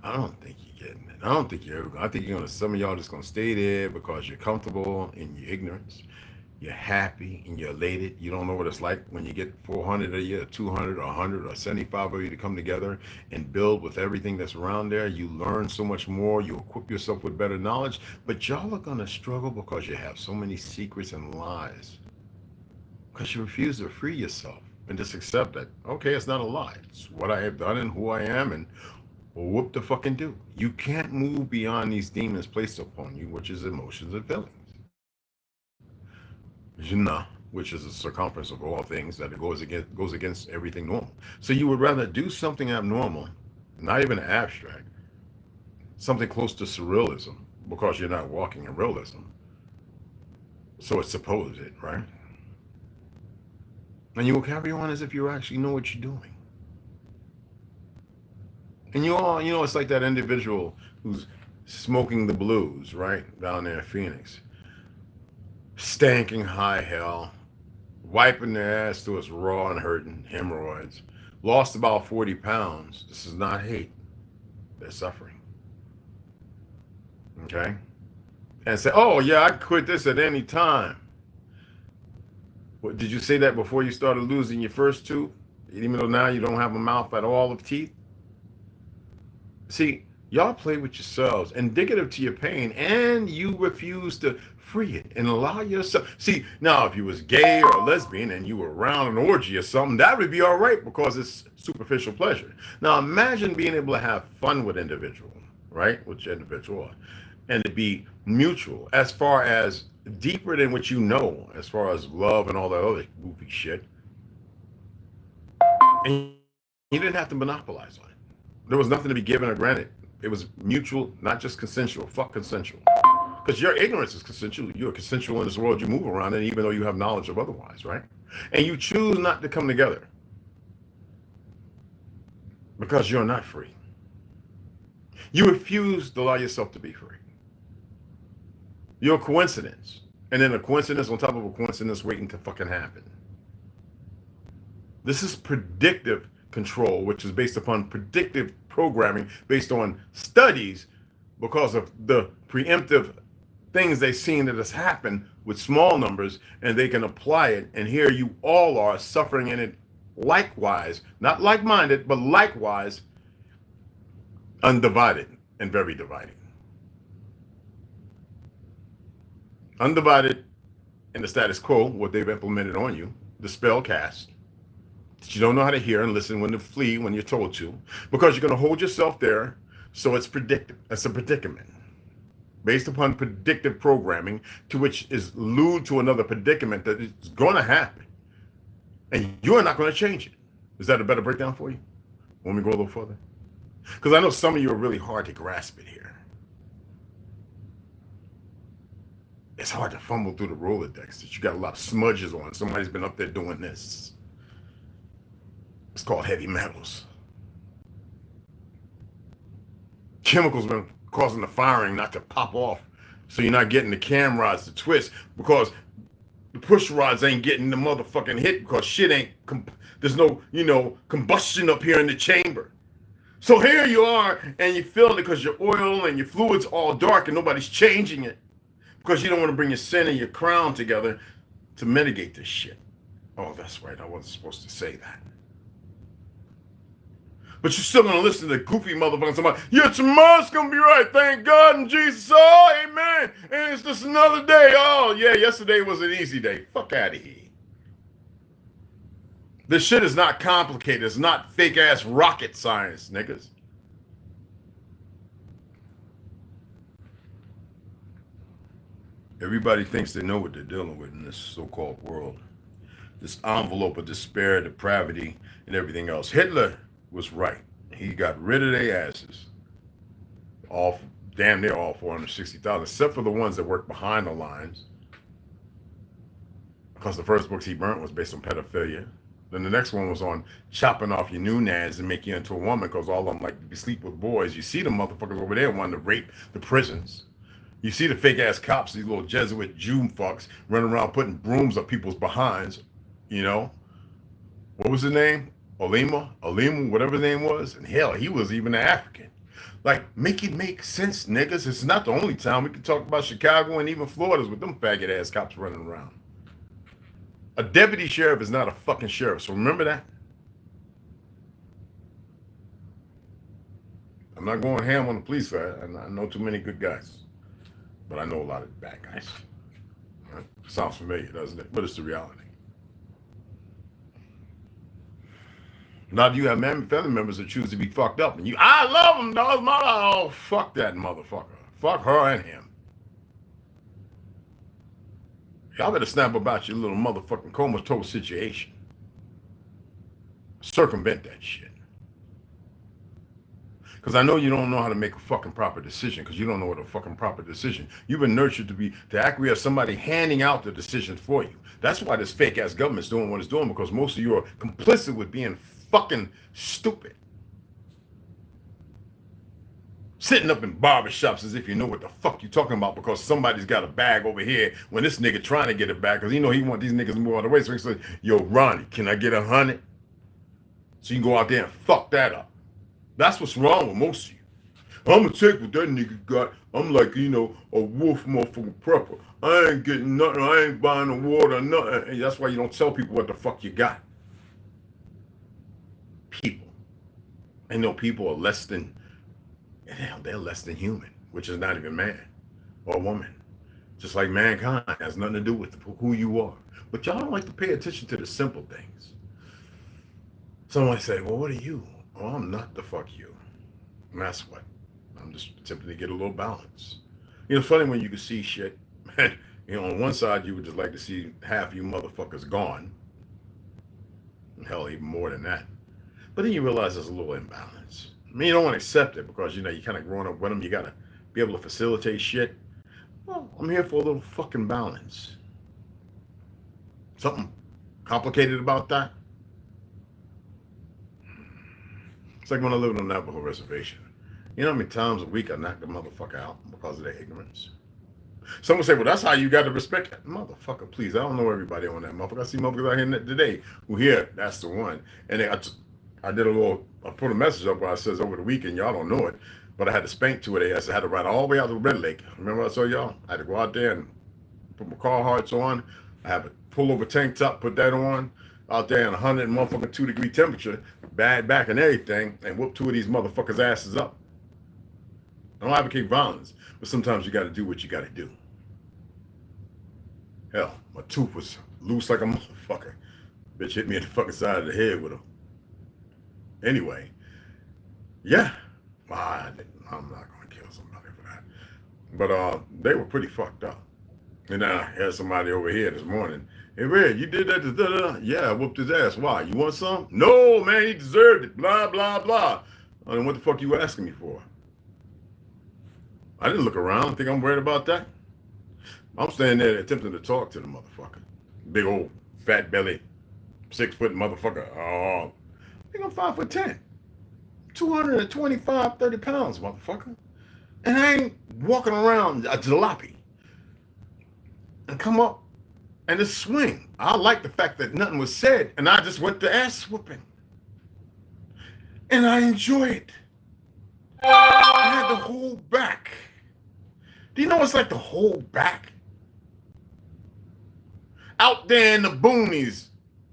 I don't think you're getting it. I don't think you're ever going. I think some of y'all just gonna stay there because you're comfortable in your ignorance. You're happy and you're elated. You don't know what it's like when you get 400 a year, 200 or 100 or 75 of you to come together and build with everything that's around there. You learn so much more. You equip yourself with better knowledge. But y'all are going to struggle because you have so many secrets and lies. Because you refuse to free yourself and just accept that, okay, it's not a lie. It's what I have done and who I am, and whoop the fucking do. You can't move beyond these demons placed upon you, which is emotions and feelings. Jannah, which is the circumference of all things, that it goes against everything normal. So you would rather do something abnormal, not even abstract, something close to surrealism, because you're not walking in realism. So it's supposed, right? And you will carry on as if you actually know what you're doing. And it's like that individual who's smoking the blues, right, down there in Phoenix. Stanking high hell, wiping their ass till it's raw and hurting, hemorrhoids, lost about 40 pounds. This is not hate. They're suffering. Okay? And say, oh, yeah, I quit this at any time. What, did you say that before you started losing your first tooth? Even though now you don't have a mouth at all of teeth? See, y'all play with yourselves, indicative to your pain, and you refuse to free it and allow yourself. See, now if you was gay or lesbian and you were around an orgy or something, that would be all right because it's superficial pleasure. Now imagine being able to have fun with individual, right? With your individual, and to be mutual as far as deeper than what you know, as far as love and all that other goofy shit. And you didn't have to monopolize on it. There was nothing to be given or granted. It was mutual, not just consensual. Fuck consensual. Because your ignorance is consensual. You're consensual in this world you move around in, even though you have knowledge of otherwise, right? And you choose not to come together because you're not free. You refuse to allow yourself to be free. You're a coincidence. And then a coincidence on top of a coincidence waiting to fucking happen. This is predictive control, which is based upon predictive programming based on studies because of the preemptive things they've seen that has happened with small numbers, and they can apply it. And here you all are suffering in it likewise, not like-minded, but likewise, undivided and very divided. Undivided in the status quo, what they've implemented on you, the spell cast, that you don't know how to hear and listen when to flee when you're told to, because you're going to hold yourself there. So it's predictive. It's a predicament based upon predictive programming, to which is allude to another predicament that is going to happen, and you're not going to change it. Is that a better breakdown for you? Want me to go a little further? Because I know some of you are really hard to grasp it here. It's hard to fumble through the Rolodex that you got a lot of smudges on. Somebody's been up there doing this. It's called heavy metals. Chemicals been causing the firing not to pop off, so you're not getting the cam rods to twist, because the push rods ain't getting the motherfucking hit, because shit ain't, there's no, combustion up here in the chamber. So here you are, and you feel it because your oil and your fluids all dark and nobody's changing it, because you don't want to bring your sin and your crown together to mitigate this shit. Oh, that's right, I wasn't supposed to say that. But you're still going to listen to the goofy motherfuckers somebody, yeah, tomorrow's going to be right, thank God and Jesus, oh, amen, and it's just another day. Oh, yeah, yesterday was an easy day. Fuck out of here. This shit is not complicated. It's not fake-ass rocket science, niggas. Everybody thinks they know what they're dealing with in this so-called world. This envelope of despair, depravity, and everything else. Hitler was right. He got rid of their asses. Damn near all 460,000, except for the ones that worked behind the lines. Because the first books he burnt was based on pedophilia. Then the next one was on chopping off your nunads and make you into a woman, because all of them like to sleep with boys. You see the motherfuckers over there wanting to rape the prisons. You see the fake ass cops, these little Jesuit Jew fucks running around putting brooms up people's behinds. What was his name? Olima, whatever his name was. And hell, he was even an African. Like, make it make sense, niggas. It's not the only time. We can talk about Chicago and even Florida's with them faggot ass cops running around. A deputy sheriff is not a fucking sheriff, so remember that. I'm not going ham on the police side. I know too many good guys, but I know a lot of bad guys. Right? Sounds familiar, doesn't it? But it's the reality. Now, do you have family members that choose to be fucked up? And I love them, dog. Oh, fuck that motherfucker. Fuck her and him. Y'all better snap about your little motherfucking comatose situation. Circumvent that shit. Because I know you don't know how to make a fucking proper decision, because you don't know what a fucking proper decision. You've been nurtured to acquiesce somebody handing out the decisions for you. That's why this fake ass government's doing what it's doing, because most of you are complicit with being fucking stupid. Sitting up in barbershops as if you know what the fuck you're talking about, because somebody's got a bag over here when this nigga trying to get a bag, because he want these niggas to move out of the way. So he said, yo, Ronnie, can I get 100? So you can go out there and fuck that up. That's what's wrong with most of you. I'm gonna take what that nigga got. I'm like, a wolf motherfucking prepper. I ain't getting nothing. I ain't buying the water or nothing. And that's why you don't tell people what the fuck you got. People. And people are less than, hell, they're less than human, which is not even man or woman. Just like mankind has nothing to do with who you are. But y'all don't like to pay attention to the simple things. Someone say, well, what are you? Oh, I'm not the fuck you. And that's what. I'm just attempting to get a little balance. It's funny when you can see shit. On one side, you would just like to see half you motherfuckers gone. Hell, even more than that. But then you realize there's a little imbalance. I mean, you don't want to accept it because, you kind of growing up with them. You got to be able to facilitate shit. Well, I'm here for a little fucking balance. Something complicated about that? It's like when I lived on the Navajo reservation. You know how many times a week I knocked the motherfucker out because of their ignorance? Someone say, well, that's how you got to respect that. Motherfucker, please. I don't know everybody on that motherfucker. I see motherfuckers out here today who here, that's the one. And I put a message up where I says over the weekend, y'all don't know it. But I had to spank 2 of their ass. I had to ride all the way out to Red Lake. Remember I told y'all? I had to go out there and put my Carhartts on. I have a pullover tank top, put that on. Out there in 102-degree temperature, bad back and everything, and whoop 2 of these motherfuckers' asses up. I don't advocate violence, but sometimes you got to do what you got to do. Hell, my tooth was loose like a motherfucker. Bitch hit me in the fucking side of the head with him. Anyway, yeah. I'm not going to kill somebody for that. But they were pretty fucked up. And I had somebody over here this morning. Hey, Red, you did that? Yeah, I whooped his ass. Why? You want some? No, man, he deserved it. Blah, blah, blah. I mean, what the fuck you asking me for? I didn't look around. Think I'm worried about that? I'm standing there attempting to talk to the motherfucker. Big old fat belly, 6-foot motherfucker. Oh, I think I'm 5'10". 225, 30 pounds, motherfucker. And I ain't walking around a jalopy. And come up and just swing. I like the fact that nothing was said, and I just went to ass whooping. And I enjoy it. I had to hold back. Do you know what it's like to hold back? Out there in the boonies,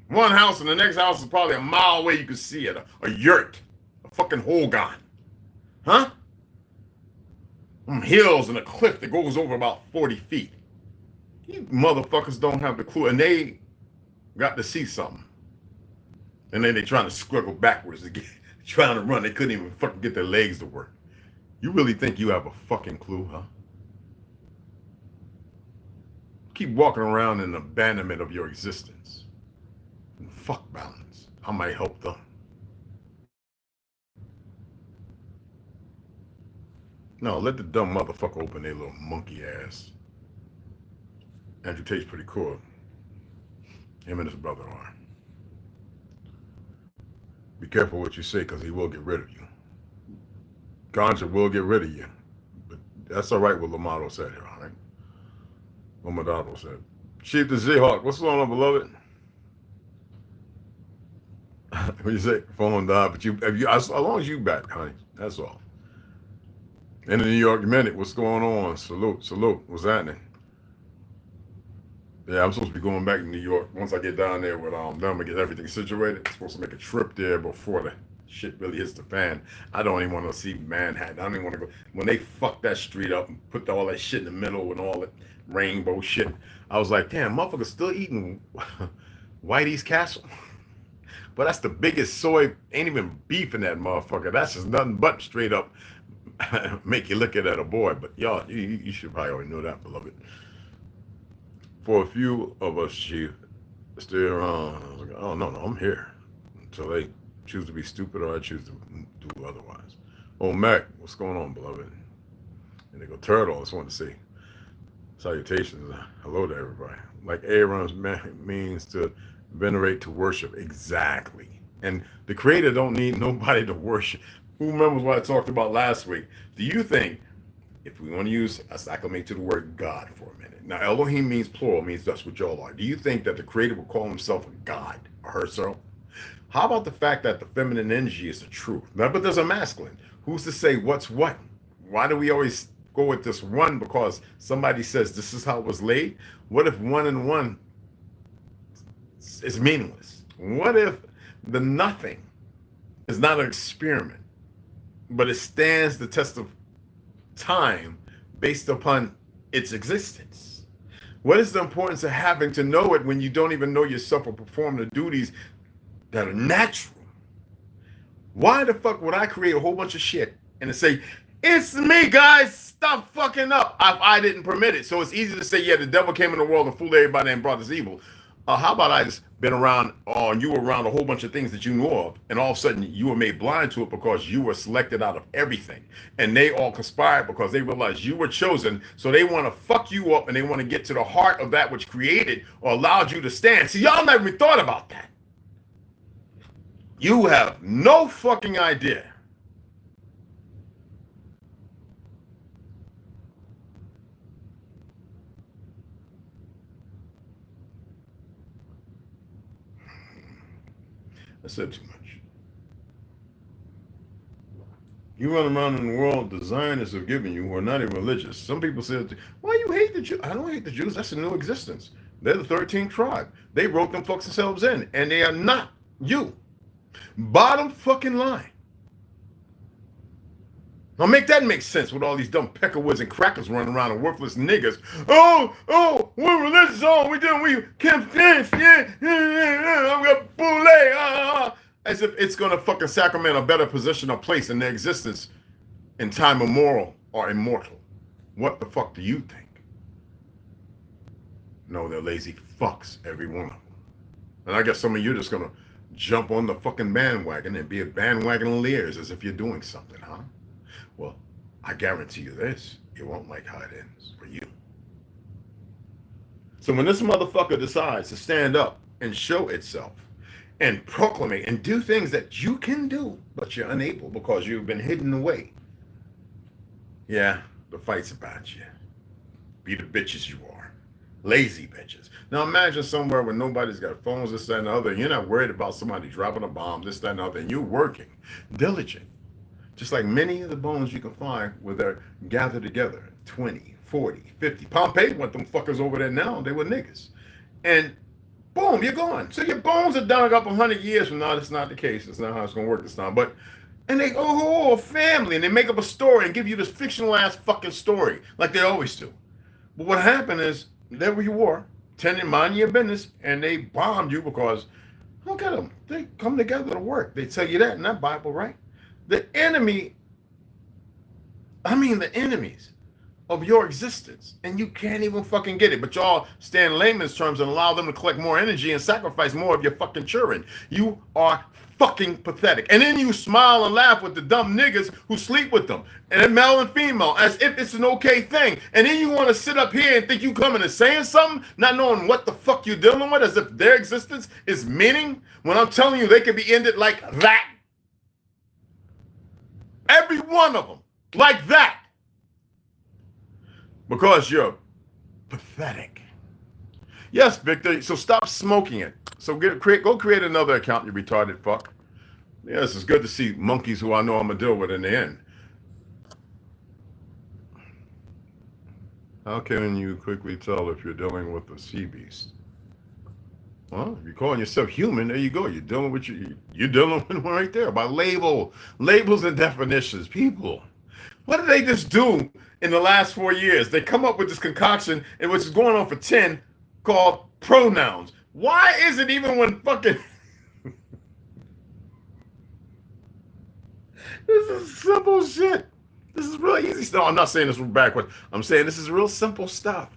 one house and the next house is probably a mile away, you can see it. A yurt, a fucking hogan. Huh? Some hills and a cliff that goes over about 40 feet. You motherfuckers don't have the clue, and they got to see something. And then they trying to squiggle backwards again, trying to run. They couldn't even fucking get their legs to work. You really think you have a fucking clue, huh? Keep walking around in abandonment of your existence. And fuck balance. I might help them. No, let the dumb motherfucker open their little monkey ass. Andrew Tate's pretty cool. Him and his brother are. Be careful what you say, because he will get rid of you. Ganja will get rid of you. But that's all right what Lamato said here, all right? Lamato said. Chief the Jayhawk, what's going on, beloved? What you say? Phone died, but as long as you back, honey, that's all. In the New York Minute, what's going on? Salute, what's happening? Yeah, I'm supposed to be going back to New York once I get down there with them and get everything situated. I'm supposed to make a trip there before the shit really hits the fan. I don't even want to see Manhattan. I don't even want to go. When they fucked that street up and put all that shit in the middle and all that rainbow shit, I was like, damn, motherfuckers still eating Whitey's Castle. But that's the biggest soy, ain't even beef in that motherfucker. That's just nothing but straight up make you look at a boy. But y'all, you should probably already know that, beloved. For a few of us, Chief, stay around. I was like, oh, no, I'm here. Until they choose to be stupid or I choose to do otherwise. Oh, Mac, what's going on, beloved? And they go, Turtle, I just wanted to say salutations. Hello to everybody. Like Aaron's means to venerate, to worship. Exactly. And the Creator don't need nobody to worship. Who remembers what I talked about last week? Do you think, if we want to use, let's acclimate to the word God for a minute. Now, Elohim means plural, means that's what y'all are. Do you think that the Creator will call himself a God or herself? How about the fact that the feminine energy is the truth? Now, but there's a masculine. Who's to say what's what? Why do we always go with this one? Because somebody says this is how it was laid? What if 1 and 1 is meaningless? What if the nothing is not an experiment, but it stands the test of time based upon its existence? What is the importance of having to know it when you don't even know yourself or perform the duties that are natural? Why the fuck would I create a whole bunch of shit and say, it's me, guys, stop fucking up, if I didn't permit it? So it's easy to say, yeah, the devil came in the world and fooled everybody and brought this evil. How about I just been around, and you were around a whole bunch of things that you knew of, and all of a sudden you were made blind to it because you were selected out of everything. And they all conspired because they realized you were chosen, so they want to fuck you up and they want to get to the heart of that which created or allowed you to stand. See, y'all never even thought about that. You have no fucking idea. I said too much. You run around in the world, the Zionists have given you, who are not even religious. Some people say, why you hate the Jews? I don't hate the Jews. That's a new existence. They're the 13th tribe. They wrote them fucks themselves in, and they are not you. Bottom fucking line. Now make that make sense with all these dumb peckerwoods and crackers running around and worthless niggas. Oh, we're religious. Oh, we can't dance. Yeah, I'm gonna boule. As if it's gonna fucking sacrament a better position or place in their existence in time immemorial or immortal. What the fuck do you think? No, they're lazy fucks, every one of them. And I guess some of you are just gonna jump on the fucking bandwagon and be a bandwagon leers as if you're doing something, huh? Well, I guarantee you this, you won't like how it ends for you. So when this motherfucker decides to stand up and show itself and proclamate and do things that you can do, but you're unable because you've been hidden away. Yeah, the fight's about you. Be the bitches you are. Lazy bitches. Now imagine somewhere where nobody's got phones, this, that, and the other, and you're not worried about somebody dropping a bomb, this, that, and the other, and you're working, diligent. Just like many of the bones you can find where they're gathered together, 20, 40, 50. Pompeii went them fuckers over there now, they were niggas. And boom, you're gone. So your bones are dug up 100 years from now. That's not the case. That's not how it's going to work this time. But, and they, a family, and they make up a story and give you this fictional ass fucking story like they always do. But what happened is, there you were, tending, minding your business, and they bombed you because, look at them. They come together to work. They tell you that in that Bible, right? The enemies of your existence, and you can't even fucking get it, but y'all stay in layman's terms and allow them to collect more energy and sacrifice more of your fucking children. You are fucking pathetic. And then you smile and laugh with the dumb niggas who sleep with them, and male and female, as if it's an okay thing. And then you want to sit up here and think you coming and saying something, not knowing what the fuck you're dealing with, as if their existence is meaning, when I'm telling you they could be ended like that. Every one of them, like that. Because you're pathetic. Yes, Victor, so stop smoking it. So go create another account, you retarded fuck. Yes, it's good to see monkeys who I know I'm going to deal with in the end. How can you quickly tell if you're dealing with a sea beast? Well, if you're calling yourself human, there you go. You're dealing with you're dealing with one right there by labels and definitions. People, what did they just do in the last 4 years? They come up with this concoction, and which is going on for 10, called pronouns. Why is it even when fucking this is simple shit. This is real easy stuff. I'm not saying this backwards. I'm saying this is real simple stuff.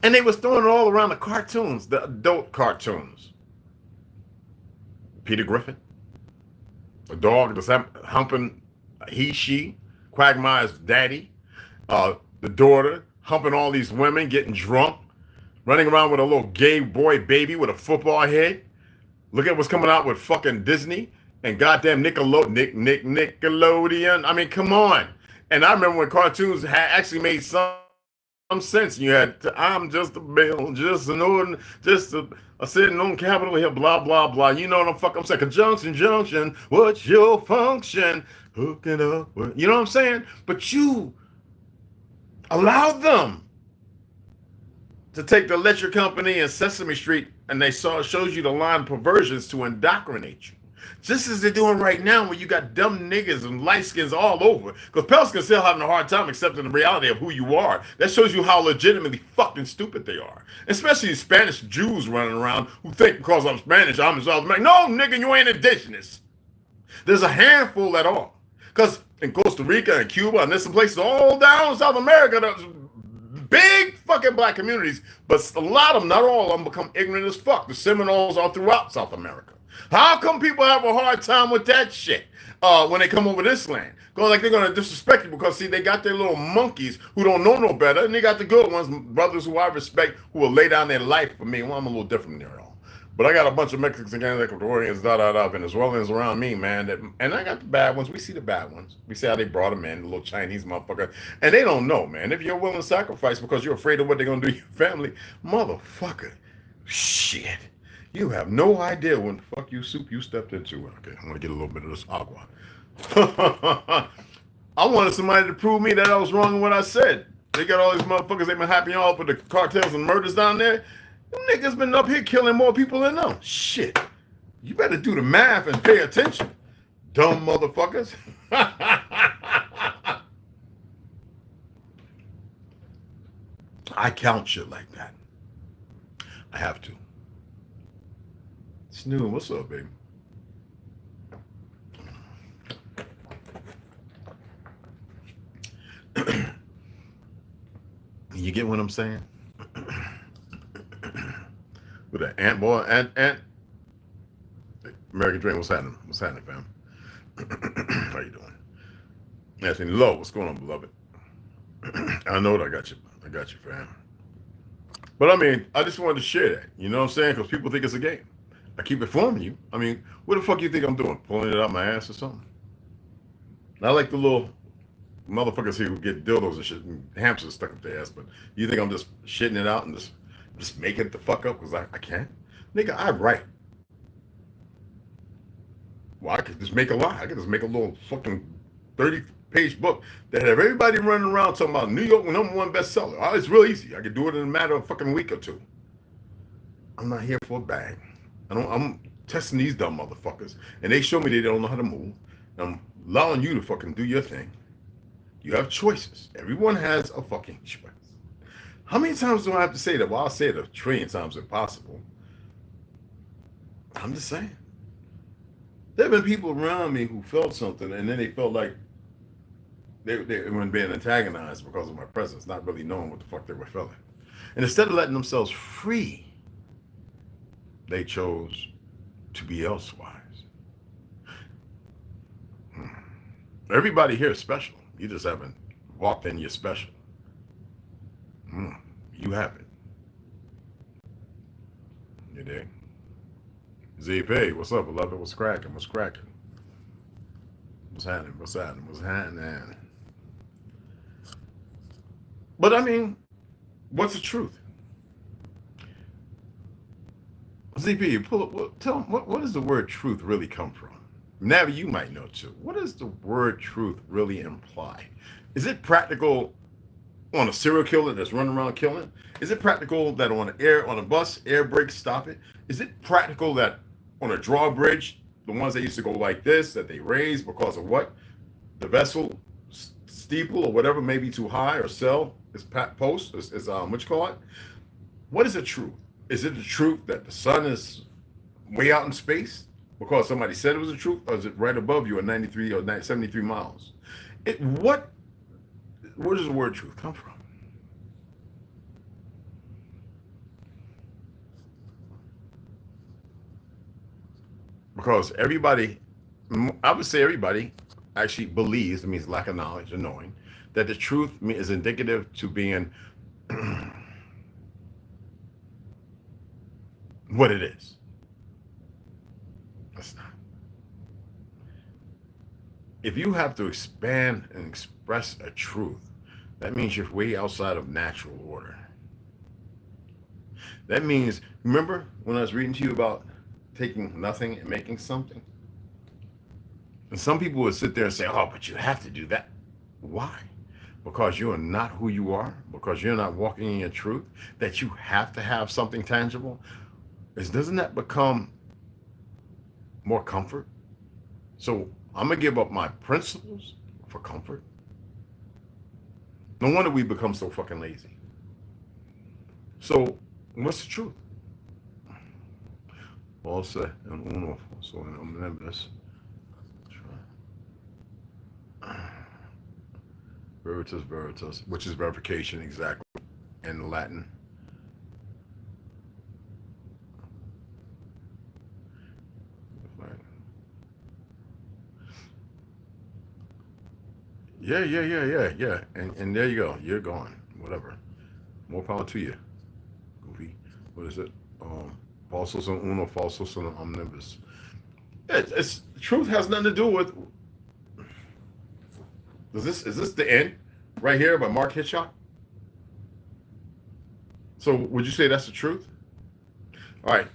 And they was throwing it all around the cartoons, the adult cartoons. Peter Griffin, a dog that's humping he, she, Quagmire's daddy, the daughter humping all these women, getting drunk, running around with a little gay boy baby with a football head. Look at what's coming out with fucking Disney and goddamn Nickelodeon. I mean, come on. And I remember when cartoons had actually made some sense. You had I'm just a bill, just a sitting on Capitol Hill, blah blah blah. You know what I'm saying? Junction, what's your function? Hooking up, you know what I'm saying? But you allowed them to take the electric company and Sesame Street, and they shows you the line of perversions to indoctrinate you. Just as they're doing right now, where you got dumb niggas and light skins all over. Because Pelicans still having a hard time accepting the reality of who you are. That shows you how legitimately fucking stupid they are. Especially Spanish Jews running around who think because I'm Spanish, I'm South American. No, nigga, you ain't indigenous. There's a handful at all. Because in Costa Rica and Cuba and there's some places all down in South America, there's big fucking black communities. But a lot of them, not all of them, become ignorant as fuck. The Seminoles are throughout South America. How come people have a hard time with that shit when they come over this land? Because like they're going to disrespect you because, see, they got their little monkeys who don't know no better, and they got the good ones, brothers who I respect, who will lay down their life for me. Well, I'm a little different than y'all. But I got a bunch of Mexicans, Ecuadorians, Venezuelans around me, man. And I got the bad ones. We see the bad ones. We see how they brought them in, the little Chinese motherfucker. And they don't know, man. If you're willing to sacrifice because you're afraid of what they're going to do to your family, motherfucker, shit. You have no idea when the fuck you stepped into. Okay, I'm gonna get a little bit of this agua. I wanted somebody to prove me that I was wrong in what I said. They got all these motherfuckers, they been happy all up with the cartels and murders down there. Them niggas been up here killing more people than them. Shit. You better do the math and pay attention. Dumb motherfuckers. I count shit like that. I have to. Snoo, what's up, baby? You get what I'm saying? With that ant boy, ant. American Dream, what's happening? What's happening, fam? How you doing? Anthony Lowe, what's going on, beloved? I know that I got you. I got you, fam. But I mean, I just wanted to share that. You know what I'm saying? Because people think it's a game. I keep informing you. I mean, what the fuck you think I'm doing? Pulling it out my ass or something? I like the little motherfuckers here who get dildos and shit and hamsters stuck up their ass, but you think I'm just shitting it out and just making it the fuck up because I can't? Nigga, I write. Well, I could just make a lie. I could just make a little fucking 30-page book that have everybody running around talking about New York #1 bestseller. Oh, it's real easy. I could do it in a matter of a fucking week or two. I'm not here for a bag. I'm testing these dumb motherfuckers, and they show me they don't know how to move. And I'm allowing you to fucking do your thing. You have choices. Everyone has a fucking choice. How many times do I have to say that? Well, I'll say it a trillion times if possible. I'm just saying. There have been people around me who felt something, and then they felt like they were being antagonized because of my presence, not really knowing what the fuck they were feeling. And instead of letting themselves free, they chose to be elsewise. Everybody here is special. You just haven't walked in your special. You haven't. You dig? ZP, what's up, beloved? What's cracking? What's cracking? What's happening? What's happening? What's happening? But I mean, what's the truth? ZP, pull up. Tell them, what does the word truth really come from? Navi, you might know too. What does the word truth really imply? Is it practical on a serial killer that's running around killing? Is it practical that on a bus, air brakes stop it? Is it practical that on a drawbridge, the ones that used to go like this, that they raise because of what? The vessel steeple or whatever may be too high, or cell is post, is what you call it? What is the truth? Is it the truth that the sun is way out in space because somebody said it was the truth, or is it right above you at 93 or 73 miles? Where does the word truth come from? Because everybody, I would say everybody actually believes, it means lack of knowledge or knowing, that the truth is indicative to being what it is. That's not. If you have to expand and express a truth, that means you're way outside of natural order. That means, remember when I was reading to you about taking nothing and making something? And some people would sit there and say, oh, but you have to do that. Why? Because you are not who you are, because you're not walking in your truth, that you have to have something tangible. Doesn't that become more comfort? So I'm going to give up my principles for comfort. No wonder we become so fucking lazy. So what's the truth? Also, veritas, which is verification exactly in Latin. Yeah. And there you go. You're gone. Whatever. More power to you. Goofy. What is it? Falso son uno, falso son omnibus. It's truth has nothing to do with. Is this the end right here by Mark Hitchcock? So would you say that's the truth? All right.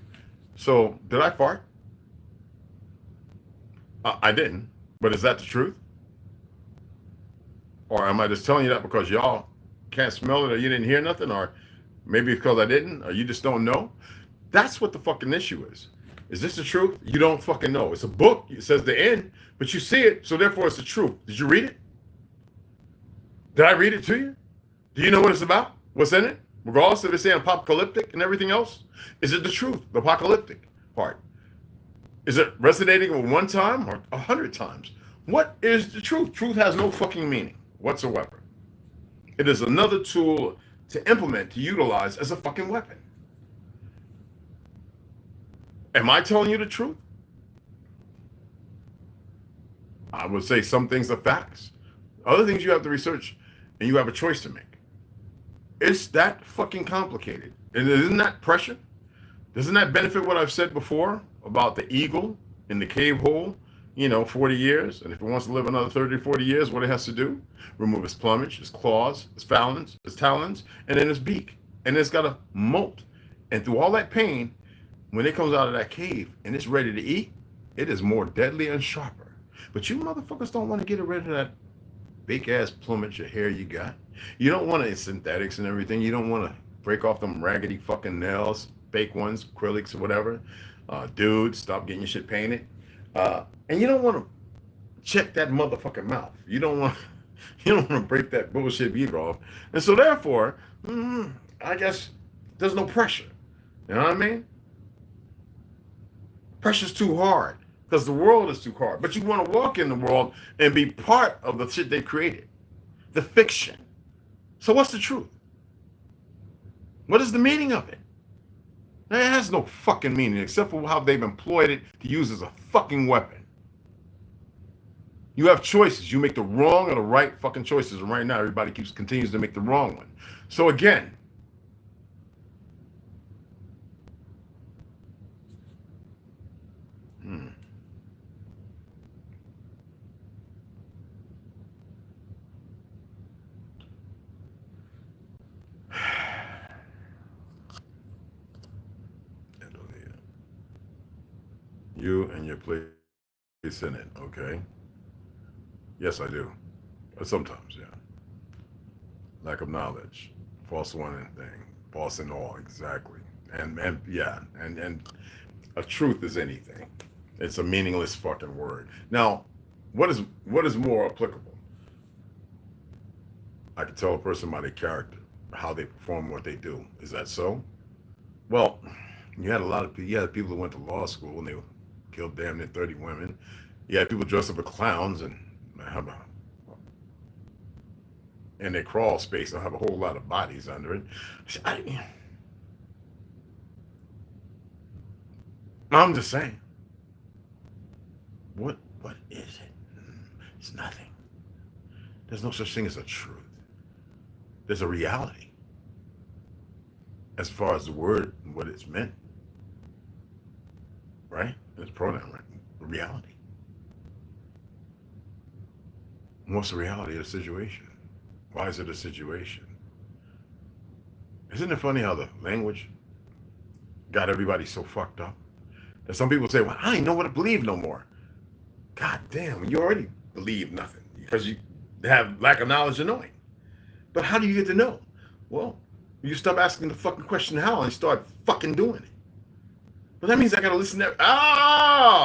So did I fart? I didn't. But is that the truth? Or am I just telling you that because y'all can't smell it, or you didn't hear nothing, or maybe because I didn't, or you just don't know? That's what the fucking issue is. Is this the truth? You don't fucking know. It's a book. It says the end, but you see it, so therefore it's the truth. Did you read it? Did I read it to you? Do you know what it's about? What's in it? Regardless of it saying apocalyptic and everything else? Is it the truth, the apocalyptic part? Is it resonating with one time or 100 times? What is the truth? Truth has no fucking meaning whatsoever. It is another tool to implement, to utilize as a fucking weapon. Am I telling you the truth? I would say some things are facts. Other things you have to research, and you have a choice to make. It's that fucking complicated. And isn't that pressure? Doesn't that benefit what I've said before about the eagle in the cave hole, 40 years? And if it wants to live another 30 or 40 years, what it has to do? Remove its plumage, its claws, its talons, and then its beak. And it's got to molt. And through all that pain, when it comes out of that cave and it's ready to eat, it is more deadly and sharper. But you motherfuckers don't want to get rid of that big ass plumage of hair you got. You don't want to synthetics and everything. You don't want to break off them raggedy fucking nails, fake ones, acrylics or whatever. Dude, stop getting your shit painted. And you don't want to check that motherfucking mouth. You don't want to break that bullshit beater off. And so therefore, I guess there's no pressure. You know what I mean? Pressure's too hard because the world is too hard. But you want to walk in the world and be part of the shit they created, the fiction. So what's the truth? What is the meaning of it? It has no fucking meaning except for how they've employed it to use as a fucking weapon. You have choices. You make the wrong or the right fucking choices. And right now, everybody continues to make the wrong one. So again, you and your place in it, okay? Yes, I do. Sometimes, yeah. Lack of knowledge, false one and thing, false in all, exactly. And a truth is anything. It's a meaningless fucking word. Now, what is more applicable? I can tell a person by their character, how they perform, what they do. Is that so? Well, you had people who went to law school and they killed damn near 30 women. You had people dressed up as clowns and in their crawl space they'll have a whole lot of bodies under it. I'm just saying. What is it? It's nothing. There's no such thing as a truth. There's a reality. As far as the word and what it's meant. Right? It's pronoun, right? Reality. What's the reality of the situation? Why is it a situation? Isn't it funny how the language got everybody so fucked up? That some people say, well, I ain't know what to believe no more. God damn, you already believe nothing because you have lack of knowledge and knowing. But how do you get to know? Well, you stop asking the fucking question how and start fucking doing it. But that means I gotta listen to,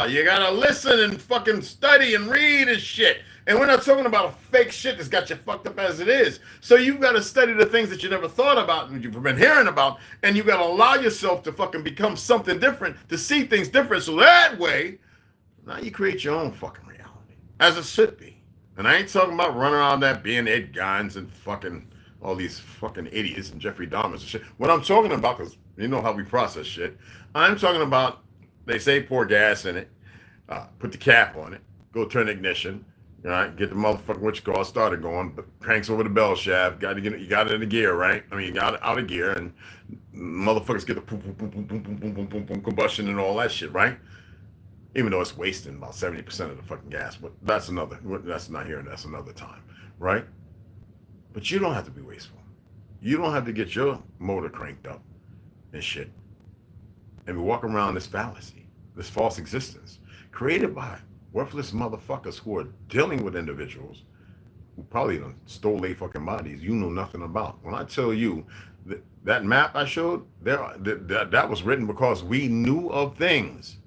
you gotta listen and fucking study and read and shit. And we're not talking about a fake shit that's got you fucked up as it is. So you gotta study the things that you never thought about and you've been hearing about, and you gotta allow yourself to fucking become something different, to see things different. So that way, now you create your own fucking reality, as it should be. And I ain't talking about running around that being Ed Geins and fucking all these fucking idiots and Jeffrey Dahmers and shit. What I'm talking about, because you know how we process shit, I'm talking about, they say pour gas in it, put the cap on it, go turn the ignition, right? Get the motherfucking what you call starter going, but cranks over the bell shaft, you got it in the gear, right? I mean, you got it out of gear, and motherfuckers get the boom, boom, boom, boom, boom, boom, boom, boom, boom, boom, combustion and all that shit, right? Even though it's wasting about 70% of the fucking gas, but that's not here, and that's another time, right? But you don't have to be wasteful. You don't have to get your motor cranked up and shit and we walk around this fallacy, this false existence created by worthless motherfuckers who are dealing with individuals who probably done stole their fucking bodies you know nothing about. When I tell you that map I showed, that was written because we knew of things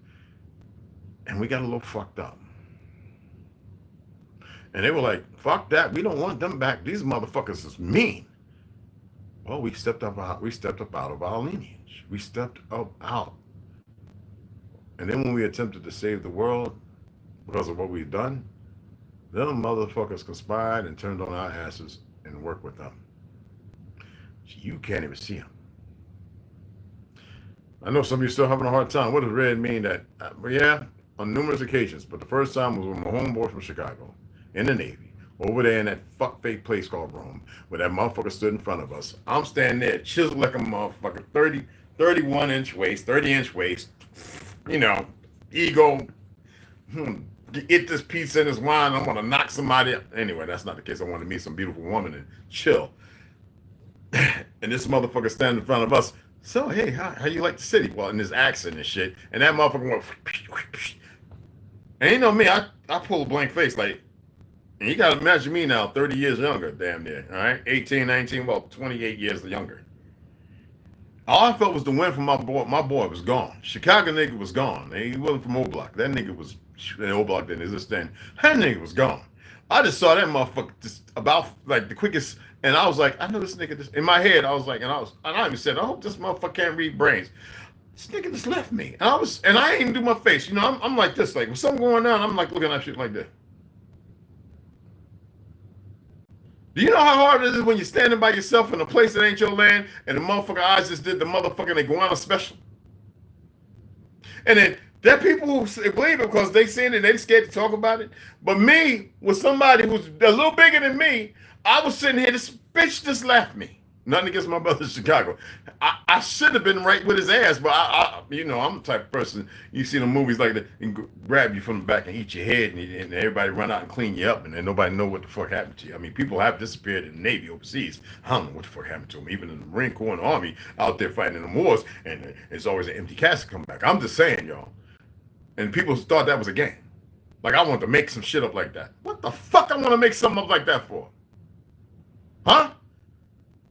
and we got a little fucked up. And they were like, fuck that, we don't want them back. These motherfuckers is mean. Well, we stepped up out of our lineage. We stepped up out. And then when we attempted to save the world because of what we've done, them motherfuckers conspired and turned on our asses and worked with them. You can't even see them. I know some of you still having a hard time. What does red mean? That, yeah, on numerous occasions. But the first time was with my homeboy from Chicago in the Navy, over there in that fuck fake place called Rome, where that motherfucker stood in front of us. I'm standing there, chiseled like a motherfucker, 31-inch waist, 30-inch waist, you know, ego. Get this pizza and this wine, I'm gonna knock somebody up. Anyway, that's not the case. I want to meet some beautiful woman and chill. And this motherfucker standing in front of us. So, hey, how you like the city? Well, in this accent and shit. And that motherfucker went, and you know me, I pull a blank face like, and you gotta imagine me now, 30 years younger, damn near, all right? 18, 19, well, 28 years younger. All I felt was the wind from my boy. My boy was gone. Chicago nigga was gone. He wasn't from O-Block. That nigga was, O-Block didn't exist then. That nigga was gone. I just saw that motherfucker just about like the quickest, and I was like, I know this nigga just, in my head, I was like, and I even said, I hope this motherfucker can't read brains. This nigga just left me. And I ain't even do my face. You know, I'm like this, like when something going on, I'm like looking at shit like that. Do you know how hard it is when you're standing by yourself in a place that ain't your land and the motherfucker eyes just did the motherfucking iguana special? And then there are people who believe it because they seen it, they scared to talk about it. But me, with somebody who's a little bigger than me, I was sitting here, this bitch just left me. Nothing against my brother in Chicago. I should have been right with his ass, but I you know, I'm the type of person, you see the movies like that, and grab you from the back and eat your head, and everybody run out and clean you up, and then nobody know what the fuck happened to you. I mean, people have disappeared in the Navy overseas. I don't know what the fuck happened to them. Even in the Marine Corps and the Army, out there fighting in the wars, and it's always an empty casket come back. I'm just saying, y'all. And people thought that was a game. Like I wanted to make some shit up like that. What the fuck I want to make something up like that for? Huh?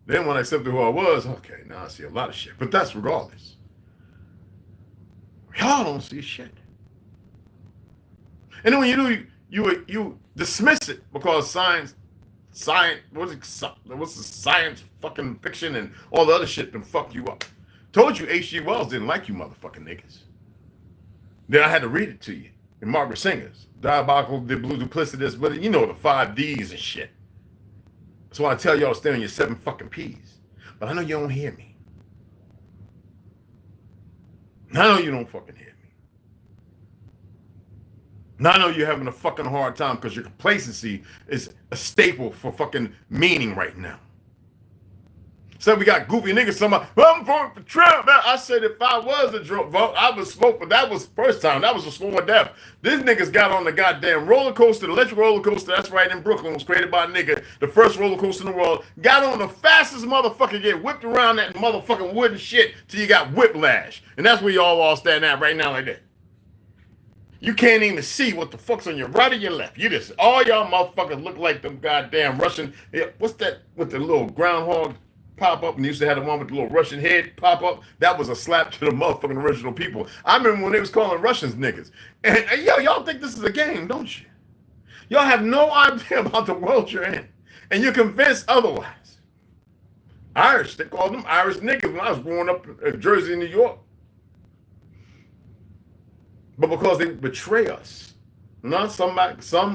Then when I accepted who I was, okay, now I see a lot of shit. But that's regardless. Y'all don't see shit. And then when you do, you dismiss it because science, what's the science fucking fiction and all the other shit that fuck you up. Told you H.G. Wells didn't like you motherfucking niggas. Then I had to read it to you in Margaret Singer's Diabolical, the Blue Duplicitous, but you know the 5 Ds and shit. So I tell y'all to stay on your 7 fucking Ps. But I know you don't hear me. I know you don't fucking hear me. Now I know you're having a fucking hard time because your complacency is a staple for fucking meaning right now. So we got goofy niggas somebody, well, I'm voting for Trump. I said if I was a Trump vote, I would smoke, but that was the first time. That was a slow death. These niggas got on the goddamn roller coaster, the electric roller coaster, that's right, in Brooklyn, was created by a nigga, the first roller coaster in the world, got on the fastest motherfucker, get whipped around that motherfucking wooden shit till you got whiplash. And that's where y'all all stand at right now like that. You can't even see what the fuck's on your right or your left. You just, all y'all motherfuckers look like them goddamn Russian, what's that with the little groundhog pop up, and used to have the one with the little Russian head pop up. That was a slap to the motherfucking original people. I remember when they was calling Russians niggas. And y'all think this is a game, don't you? Y'all have no idea about the world you're in. And you're convinced otherwise. Irish, they called them Irish niggas when I was growing up in Jersey, New York. But because they betray us. Now some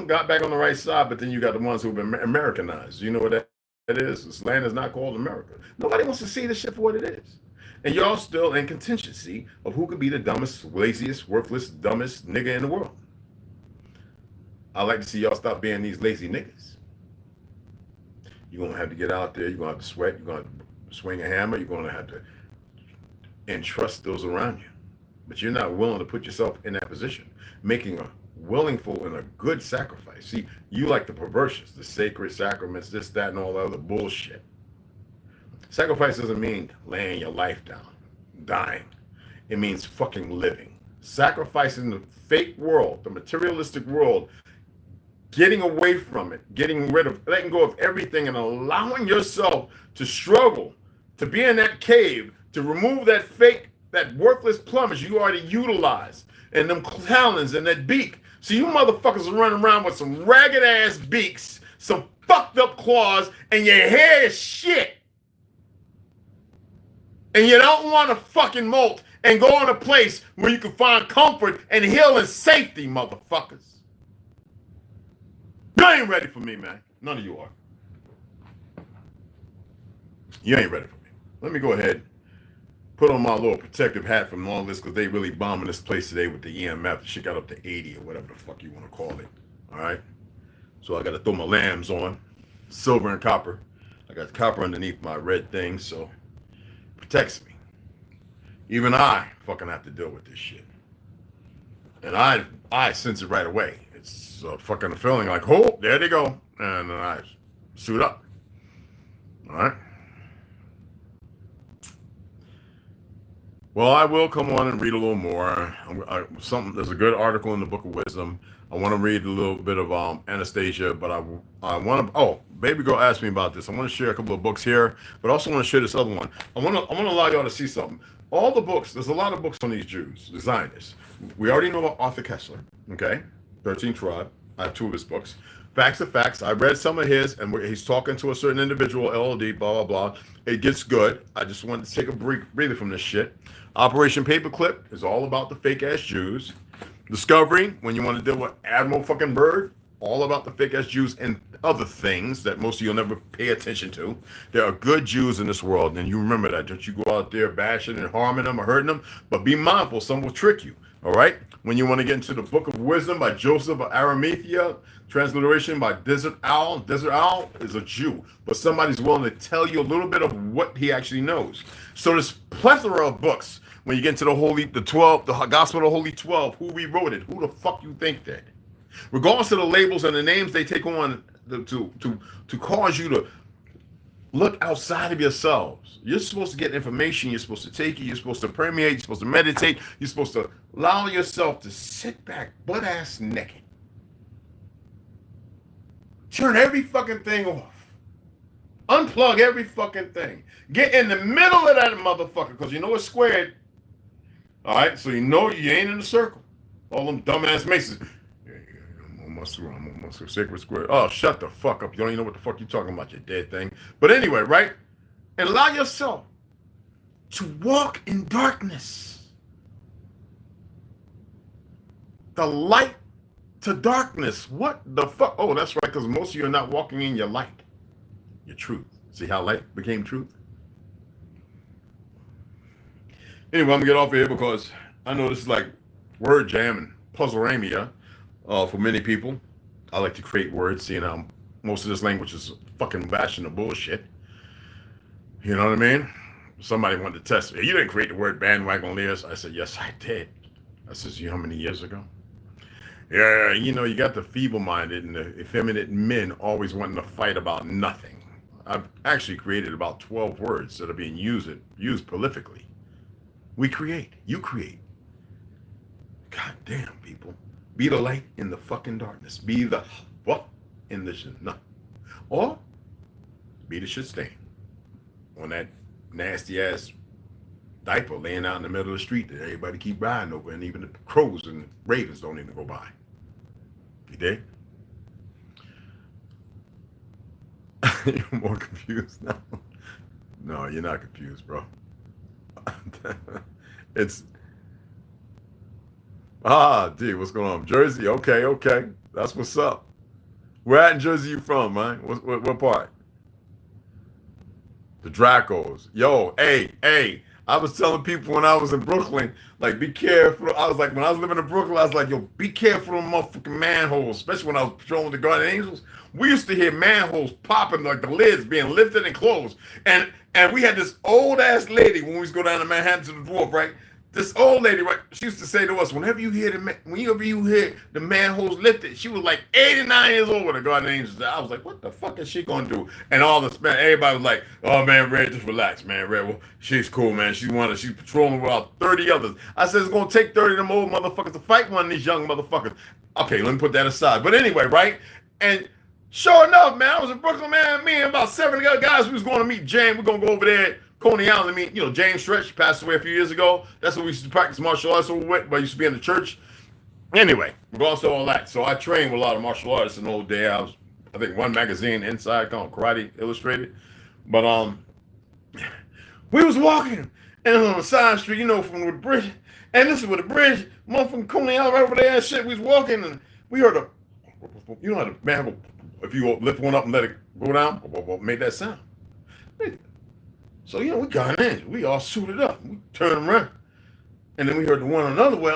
got back on the right side, but then you got the ones who've been Americanized. You know what that is? This land is not called America. Nobody wants to see this shit for what it is. And y'all still in contingency of who could be the dumbest, laziest, worthless, dumbest nigga in the world. I like to see y'all stop being these lazy niggas. You're going to have to get out there. You're going to have to sweat. You're going to swing a hammer. You're going to have to entrust those around you. But you're not willing to put yourself in that position, making a willingful and a good sacrifice. See, you like the perversions, the sacred sacraments, this, that, and all the other bullshit. Sacrifice doesn't mean laying your life down, dying. It means fucking living. sacrificing the fake world, the materialistic world, getting away from it, getting rid of, letting go of everything and allowing yourself to struggle, to be in that cave, to remove that fake, that worthless plumage you already utilized, and them talons and that beak. So you motherfuckers are running around with some ragged ass beaks, some fucked up claws, and your hair is shit. And you don't want to fucking molt and go in a place where you can find comfort and heal in safety, motherfuckers. You ain't ready for me, man. None of you are. You ain't ready for me. Let me go ahead, put on my little protective hat from all this, because they really bombing this place today with the EMF. The shit got up to 80 or whatever the fuck you want to call it. All right? So I got to throw my lambs on, silver and copper. I got copper underneath my red thing, so protects me. Even I fucking have to deal with this shit. And I sense it right away. It's a fucking feeling like, oh, there they go. And then I suit up. All right? Well, I will come on and read a little more. There's a good article in the Book of Wisdom. I want to read a little bit of Anastasia, but I want to. Oh, baby girl asked me about this. I want to share a couple of books here, but I also want to share this other one. I want to allow y'all to see something. All the books. There's a lot of books on these Jews, the Zionists. We already know about Arthur Kessler. Okay, 13th Tribe. I have 2 of his books. Facts are facts. I read some of his, and he's talking to a certain individual, LLD, blah, blah, blah. It gets good. I just wanted to take a breather from this shit. Operation Paperclip is all about the fake-ass Jews. Discovery, when you want to deal with Admiral fucking Byrd, all about the fake-ass Jews and other things that most of you will never pay attention to. There are good Jews in this world, and you remember that. Don't you go out there bashing and harming them or hurting them, but be mindful. Some will trick you, all right? When you want to get into the Book of Wisdom by Joseph of Arimathea, transliteration by Desert Owl. Desert Owl is a Jew, but somebody's willing to tell you a little bit of what he actually knows. So there's plethora of books. When you get into the Gospel of the Holy 12, who rewrote it? Who the fuck you think that? Regardless of the labels and the names they take on to cause you to look outside of yourselves. You're supposed to get information. You're supposed to take it. You're supposed to permeate. You're supposed to meditate. You're supposed to allow yourself to sit back butt-ass naked. Turn every fucking thing off. Unplug every fucking thing. Get in the middle of that motherfucker, because you know it's squared. All right, so you know you ain't in the circle. All them dumbass Masons. I'm on my sacred square. Oh, shut the fuck up. You don't even know what the fuck you're talking about, you dead thing. But anyway, right? And allow yourself to walk in darkness. The light to darkness. What the fuck? Oh, that's right, because most of you are not walking in your light. Your truth. See how light became truth? Anyway, I'm going to get off here because I know this is like word jam and puzzle-ramia for many people. I like to create words, seeing how most of this language is fucking bashing the bullshit. You know what I mean? Somebody wanted to test me. You didn't create the word bandwagoners. I said, yes, I did. I said, you know how many years ago? Yeah, you know, you got the feeble-minded and the effeminate men always wanting to fight about nothing. I've actually created about 12 words that are being used prolifically. We create. You create. God damn, people. Be the light in the fucking darkness. Be the what in the shit. No. Or be the shit stain on that nasty ass diaper laying out in the middle of the street that everybody keep riding over, and even the crows and ravens don't even go by. You dig? You're more confused now. No, you're not confused, bro. It's what's going on? Jersey, okay. That's what's up. Where at in Jersey you from, man? What part? The Dracos. Yo, hey. I was telling people when I was in Brooklyn, like, be careful. I was like, when I was living in Brooklyn, I was like, yo, be careful of motherfucking manholes, especially when I was patrolling the Guardian Angels. We used to hear manholes popping, like the lids being lifted and closed. And we had this old ass lady when we used to go down to Manhattan to the Dwarf, right? this old lady, right? She used to say to us, whenever you hear the manholes lifted, she was like 89 years old when the guardian angels. I was like, what the fuck is she gonna do? And all this man, everybody was like, oh man, Red, just relax, man. Red, well, she's cool, man. She's patrolling with about 30 others. I said it's gonna take 30 of them old motherfuckers to fight one of these young motherfuckers. Okay, let me put that aside. But anyway, right? And sure enough, man, I was in Brooklyn, man. Me and about 7 other guys, we was going to meet James. We're gonna go over there. Coney Island, I mean, James Stretch passed away a few years ago. That's what we used to practice martial arts over with, but I used to be in the church. Anyway, regardless of all that. So I trained with a lot of martial artists in the old day. I think one magazine inside called Karate Illustrated. But we was walking and on the side street, from the bridge. And this is with the bridge, motherfucking Coney Island right over there and shit. We was walking and we heard how the man, if you lift one up and let it go down, make that sound. So, we got in. We all suited up. We turned around. And then we heard the one another way.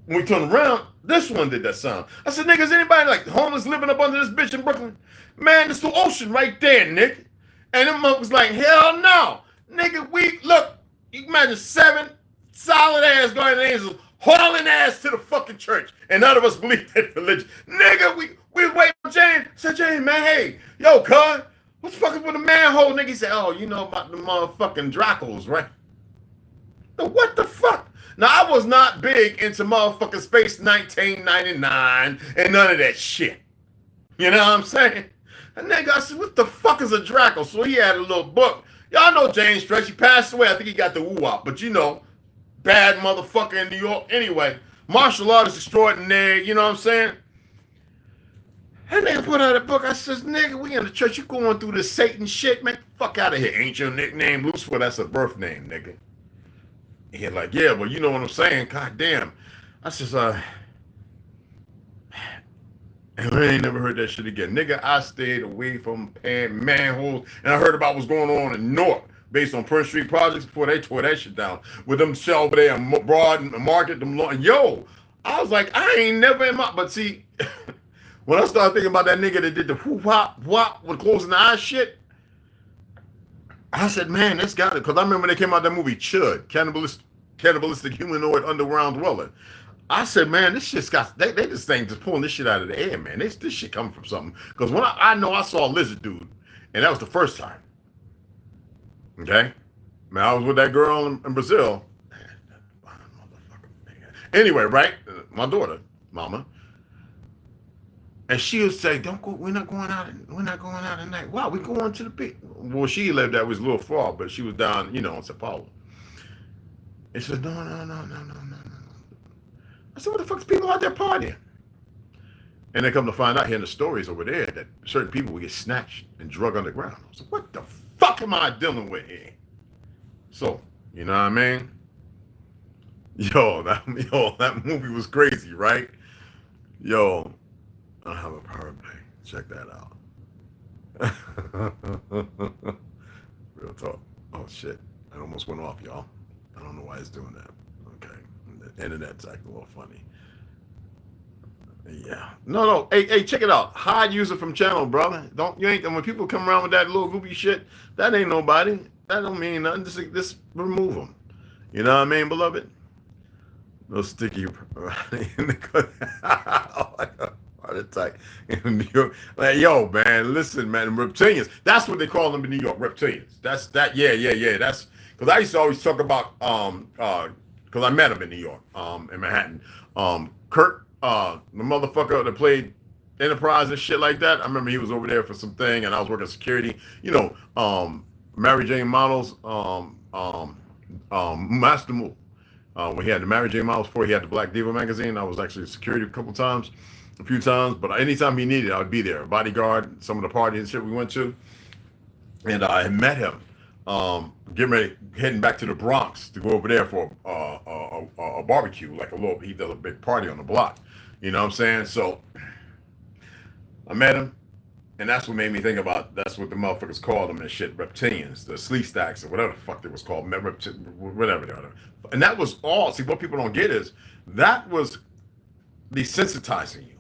When we turned around, this one did that sound. I said, nigga, is anybody like homeless living up under this bitch in Brooklyn? Man, there's the ocean right there, nigga. And them motherfuckers like, hell no. Nigga, look, you can imagine 7 solid ass guardian angels hauling ass to the fucking church. And none of us believe that religion. Nigga, we was waiting for James. I said, James, man, hey, yo, cuz. What the fuck is with the manhole? Nigga, he said, oh, you know about the motherfucking Dracos, right? No, what the fuck? Now, I was not big into motherfucking Space 1999 and none of that shit. You know what I'm saying? And nigga, I said, what the fuck is a Draco? So he had a little book. Y'all know James Stretch. He passed away. I think he got the woo-wop. But bad motherfucker in New York. Anyway, martial artist extraordinaire. You know what I'm saying? And they put out a book. I says, nigga, we in the church. You going through this Satan shit, man? Fuck out of here. Ain't your nickname Lucifer? That's a birth name, nigga. And he's like, yeah, well, you know what I'm saying? God damn. I says, and I ain't never heard that shit again. Nigga, I stayed away from manholes. And I heard about what's going on in North based on Prince Street projects before they tore that shit down. With them sell over there and Broad and Market, them long. Yo, I was like, I ain't never in my, but see, when I started thinking about that nigga that did the whoop-wop with closing the eyes shit, I said, man, that's got it. Because I remember when they came out that movie, Chud, Cannibalistic Humanoid Underground Dweller. I said, man, this shit's got, they this thing just pulling this shit out of the air, man. This shit coming from something. Because when I know I saw a lizard dude, and that was the first time. Okay? Man, I was with that girl in Brazil. Anyway, right? My daughter, mama. And she would say, don't go, we're not going out at night. Wow, we're going to the beach. Well, she lived that was a little far, but she was down, in Sao Paulo. And she said, no. I said, what the fuck's people out there partying? And they come to find out, hearing the stories over there, that certain people would get snatched and drug underground. I said, what the fuck am I dealing with here? So, you know what I mean? Yo, that movie was crazy, right? Yo, I have a power play. Check that out. Real talk. Oh shit. I almost went off, y'all. I don't know why it's doing that. Okay. The internet's acting a little funny. Yeah. No. Hey, check it out. Hide user from channel, brother. When people come around with that little goofy shit, that ain't nobody. That don't mean nothing. Just remove them. You know what I mean, beloved? No sticky. Heart attack in New York. Like, yo, man, listen, man, reptilians. That's what they call them in New York, reptilians. That's that. Yeah. That's because I used to always talk about because I met him in New York, in Manhattan. Kurt, the motherfucker that played Enterprise and shit like that. I remember he was over there for something, and I was working security. Mary Jane Models, Master Move. When he had the Mary Jane Models before he had the Black Diva magazine, I was actually security a few times, but anytime he needed, I would be there. Bodyguard, some of the parties and shit we went to. And I had met him, heading back to the Bronx to go over there for a barbecue, he does a big party on the block. You know what I'm saying? So I met him, and that's what made me think about, that's what the motherfuckers called them and shit, reptilians, the sleep stacks or whatever the fuck they was called, whatever they are. And that was all, see, what people don't get is, that was desensitizing you.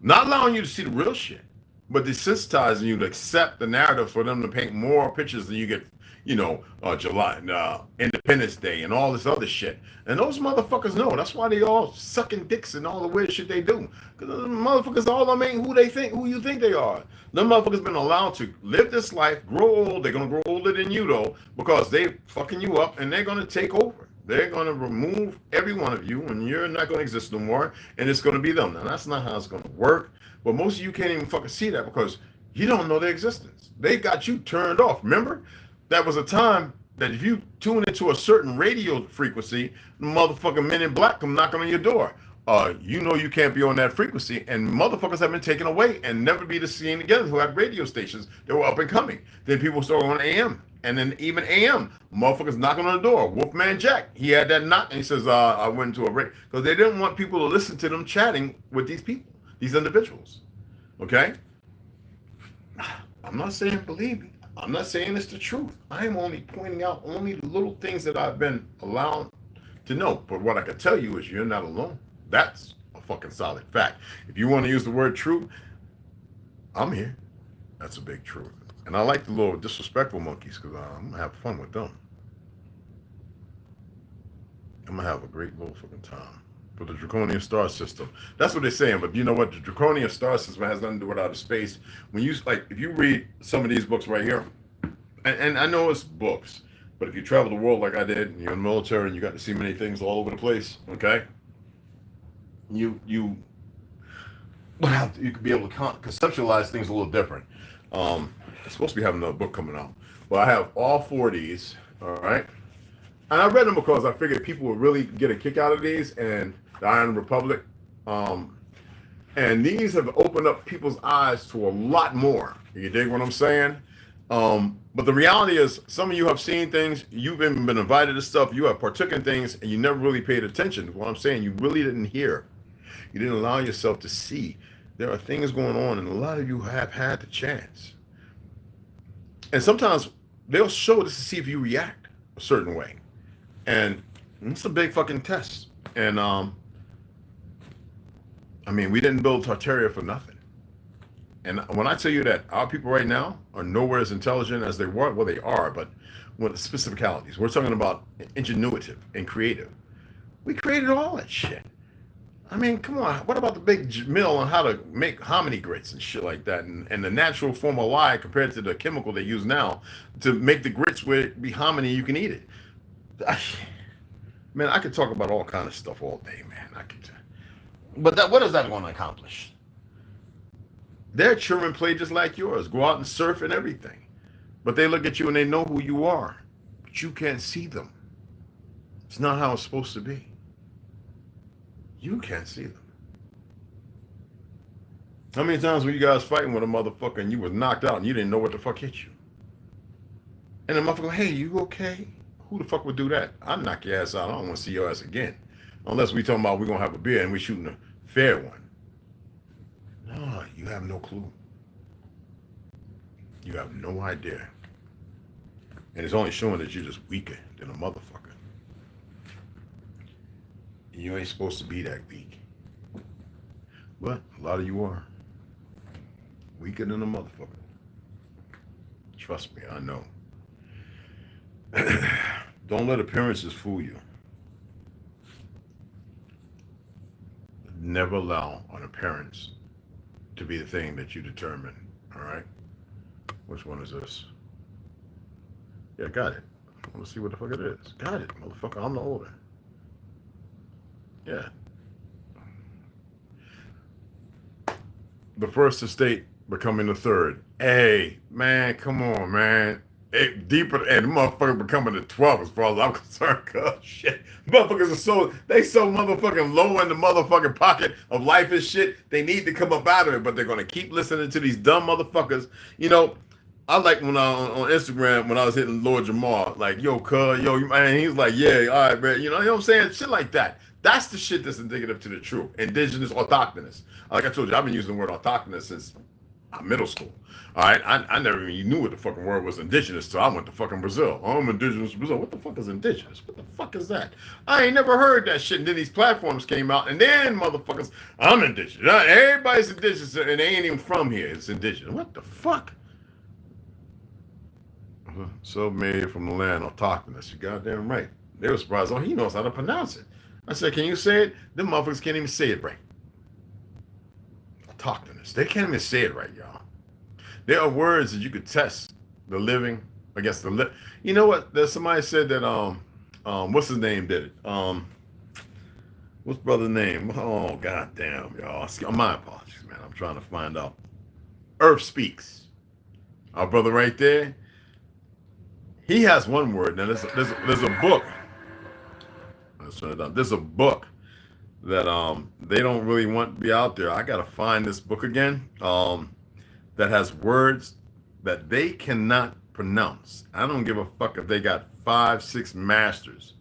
Not allowing you to see the real shit, but desensitizing you to accept the narrative for them to paint more pictures than you get July, Independence Day, and all this other shit. And those motherfuckers know. That's why they all sucking dicks and all the weird shit they do. Because the motherfuckers all them ain't who you think they are. Them motherfuckers been allowed to live this life, grow old. They're gonna grow older than you though, because they fucking you up and they're gonna take over. They're gonna remove every one of you, and you're not gonna exist no more. And it's gonna be them. Now that's not how it's gonna work. But most of you can't even fucking see that because you don't know their existence. They got you turned off. Remember, that was a time that if you tune into a certain radio frequency, the motherfucking men in black come knocking on your door. You can't be on that frequency, and motherfuckers have been taken away and never be seen again who had radio stations that were up and coming. Then people started on AM, and then even AM, motherfuckers knocking on the door. Wolfman Jack, he had that knock, and he says, I went into a radio, because they didn't want people to listen to them chatting with these people, these individuals, okay? I'm not saying believe me. I'm not saying it's the truth. I'm only pointing out only the little things that I've been allowed to know. But what I can tell you is you're not alone. That's a fucking solid fact. If you want to use the word truth, I'm here. That's a big truth. And I like the little disrespectful monkeys because I'm going to have fun with them. I'm going to have a great little fucking time. For the draconian star system. That's what they're saying, but you know what? The draconian star system has nothing to do with outer space. When you, if you read some of these books right here, and I know it's books, but if you travel the world like I did, and you're in the military and you got to see many things all over the place, okay? You could be able to conceptualize things a little different. I'm supposed to be having another book coming out. Well, I have all 4 of these, all right? And I read them because I figured people would really get a kick out of these, and the Iron Republic. And these have opened up people's eyes to a lot more. You dig what I'm saying? But the reality is, some of you have seen things, you've even been invited to stuff, you have partook in things, and you never really paid attention to what I'm saying. You really didn't hear. You didn't allow yourself to see. There are things going on, and a lot of you have had the chance. And sometimes they'll show this to see if you react a certain way. And it's a big fucking test. And we didn't build Tartaria for nothing. And when I tell you that our people right now are nowhere as intelligent as they were, well, they are, but with specificalities. We're talking about ingenuitive and creative. We created all that shit. Come on. What about the big mill on how to make hominy grits and shit like that, and the natural form of lye compared to the chemical they use now to make the grits where it be hominy, you can eat it. Man, I could talk about all kind of stuff all day, man. But what is that going to accomplish? Their children play just like yours, go out and surf and everything. But they look at you and they know who you are, but you can't see them. It's not how it's supposed to be. You can't see them. How many times were you guys fighting with a motherfucker and you was knocked out and you didn't know what the fuck hit you? And the motherfucker, hey, you okay? Who the fuck would do that? I'd knock your ass out. I don't want to see your ass again. Unless we talking about we're going to have a beer and we're shooting a fair one. No, you have no clue. You have no idea. And it's only showing that you're just weaker than a motherfucker. And you ain't supposed to be that weak. But a lot of you are. Weaker than a motherfucker. Trust me, I know. Don't let appearances fool you. Never allow an appearance to be the thing that you determine. All right? Which one is this? Yeah, got it. I want to see what the fuck it is. Got it, motherfucker. I'm the older. Yeah. The first estate becoming the third. Hey, man, come on, man. Deeper, and the motherfucker becoming the 12th as far as I'm concerned. Cause shit, motherfuckers are so motherfucking low in the motherfucking pocket of life and shit. They need to come up out of it, but they're gonna keep listening to these dumb motherfuckers. I like when on Instagram when I was hitting Lord Jamal, like, yo, cuz, yo, man, he's like, yeah, all right, man, you know what I'm saying? Shit like that. That's the shit that's indicative to the truth. Indigenous, autochthonous. Like I told you, I've been using the word autochthonous since middle school. All right, I never even knew what the fucking word was indigenous till I went to fucking Brazil. I'm indigenous to Brazil. What the fuck is indigenous? What the fuck is that? I ain't never heard that shit. And then these platforms came out, and then motherfuckers, I'm indigenous. Everybody's indigenous, and they ain't even from here. It's indigenous. What the fuck? So made from the land autochthonous. You goddamn right. They were surprised. Oh, he knows how to pronounce it. I said, can you say it? Them motherfuckers can't even say it right. Autochthonous. They can't even say it right, y'all. There are words that you could test the living against the You know what? There's somebody said that what's his name did it? What's brother's name? Oh goddamn, y'all. My apologies, man. I'm trying to find out. Earth Speaks. Our brother right there. He has one word. Now there's a book. Let's turn it down. There's a book that they don't really want to be out there. I gotta find this book again. That has words that they cannot pronounce. I don't give a fuck if they got 5, 6 masters.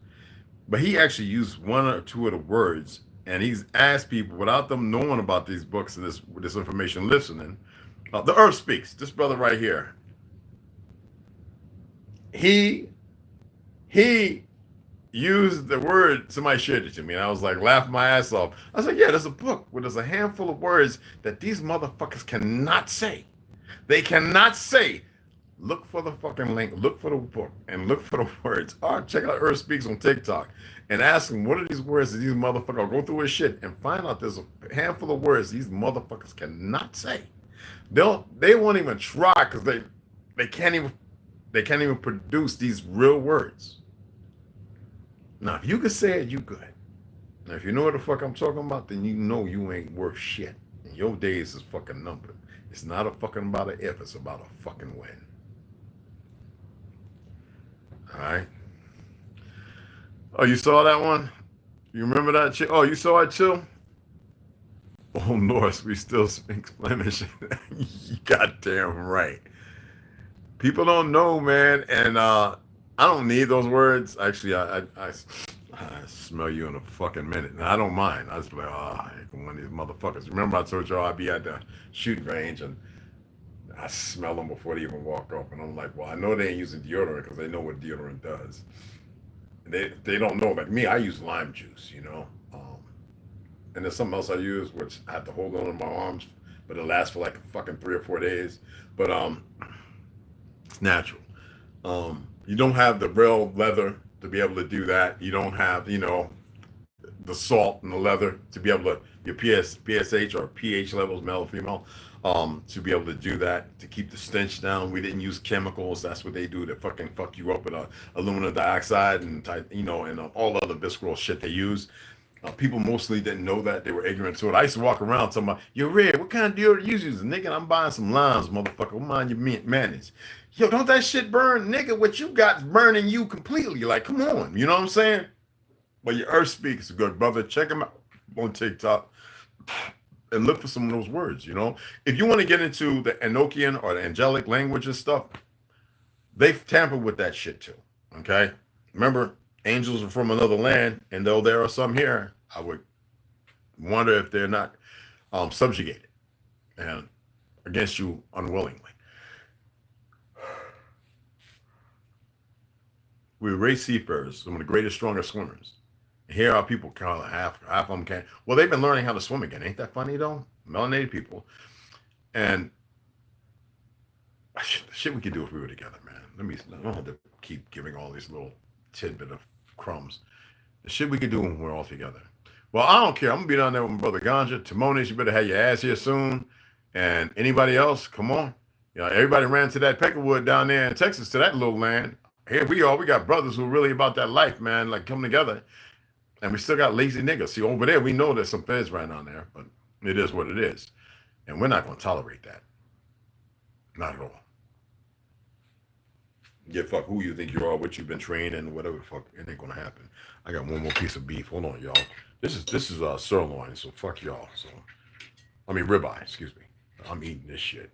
But he actually used 1 or 2 of the words, and he's asked people without them knowing about these books and this information, listening. The Earth Speaks. This brother right here. He used the word. Somebody shared it to me, and I was like, laughing my ass off. I was like, yeah, there's a book where there's a handful of words that these motherfuckers cannot say. They cannot say. Look for the fucking link, look for the book, and look for the words. All right, check out Earth Speaks on TikTok and ask them, what are these words that these motherfuckers, I'll go through his shit and find out there's a handful of words these motherfuckers cannot say. They won't even try because they can't even produce these real words. Now, if you can say it, you good. Now, if you know what the fuck I'm talking about, then you know you ain't worth shit. And your days is fucking numbered. It's not a fucking about an if, it's about a fucking when. All right. Oh, you saw that one? You remember that chick? Oh, you saw it too? Oh, Norse, we still speak Flemish. You goddamn right. People don't know, man, and I don't need those words. Actually, I smell you in a fucking minute, and I don't mind. I just be like, one of these motherfuckers. Remember I told y'all I'd be at the shooting range, and I smell them before they even walk up, and I'm like, well, I know they ain't using deodorant because they know what deodorant does. They don't know. Like me, I use lime juice, you know. And there's something else I use, which I have to hold on to my arms, but it lasts for like fucking 3 or 4 days. But it's natural. You don't have the real leather to be able to do that. You don't have, you know, the salt and the leather to be able to, your PSH or pH levels, male or female, to be able to do that, to keep the stench down. We didn't use chemicals. That's what they do to fucking fuck you up with aluminum dioxide and, you know, and all the other visceral shit they use. People mostly didn't know that. They were ignorant to it. I used to walk around talking about, yo, Red, what kind of deodorant you using? Nigga, I'm buying some limes, motherfucker. What mind your mayonnaise? Yo, don't that shit burn? Nigga, what you got's burning you completely. Like, come on. You know what I'm saying? But your Earth Speaks, good brother. Check him out on TikTok and look for some of those words, you know? If you want to get into the Enochian or the angelic language and stuff, they've tampered with that shit too, okay? Remember, angels are from another land, and though there are some here, I would wonder if they're not subjugated and against you unwillingly. We're race seafarers, some of the greatest, strongest swimmers. Here are people, half of them can't. Well, they've been learning how to swim again. Ain't that funny though? Melanated people. And the shit we could do if we were together, man. I don't have to keep giving all these little tidbit of crumbs. The shit we could do when we're all together. Well, I don't care. I'm gonna be down there with my brother Ganja. Timonis, you better have your ass here soon. And anybody else, come on. You know, everybody ran to that Peckerwood down there in Texas, to that little land. Here we are. We got brothers who are really about that life, man, like coming together. And we still got lazy niggas. See, over there, we know there's some feds right on there, but it is what it is. And we're not gonna tolerate that. Not at all. Get fuck who you think you are, what you've been trained in, whatever the fuck, it ain't gonna happen. I got one more piece of beef. Hold on, y'all. This is sirloin, so fuck y'all. So I mean ribeye, excuse me. I'm eating this shit.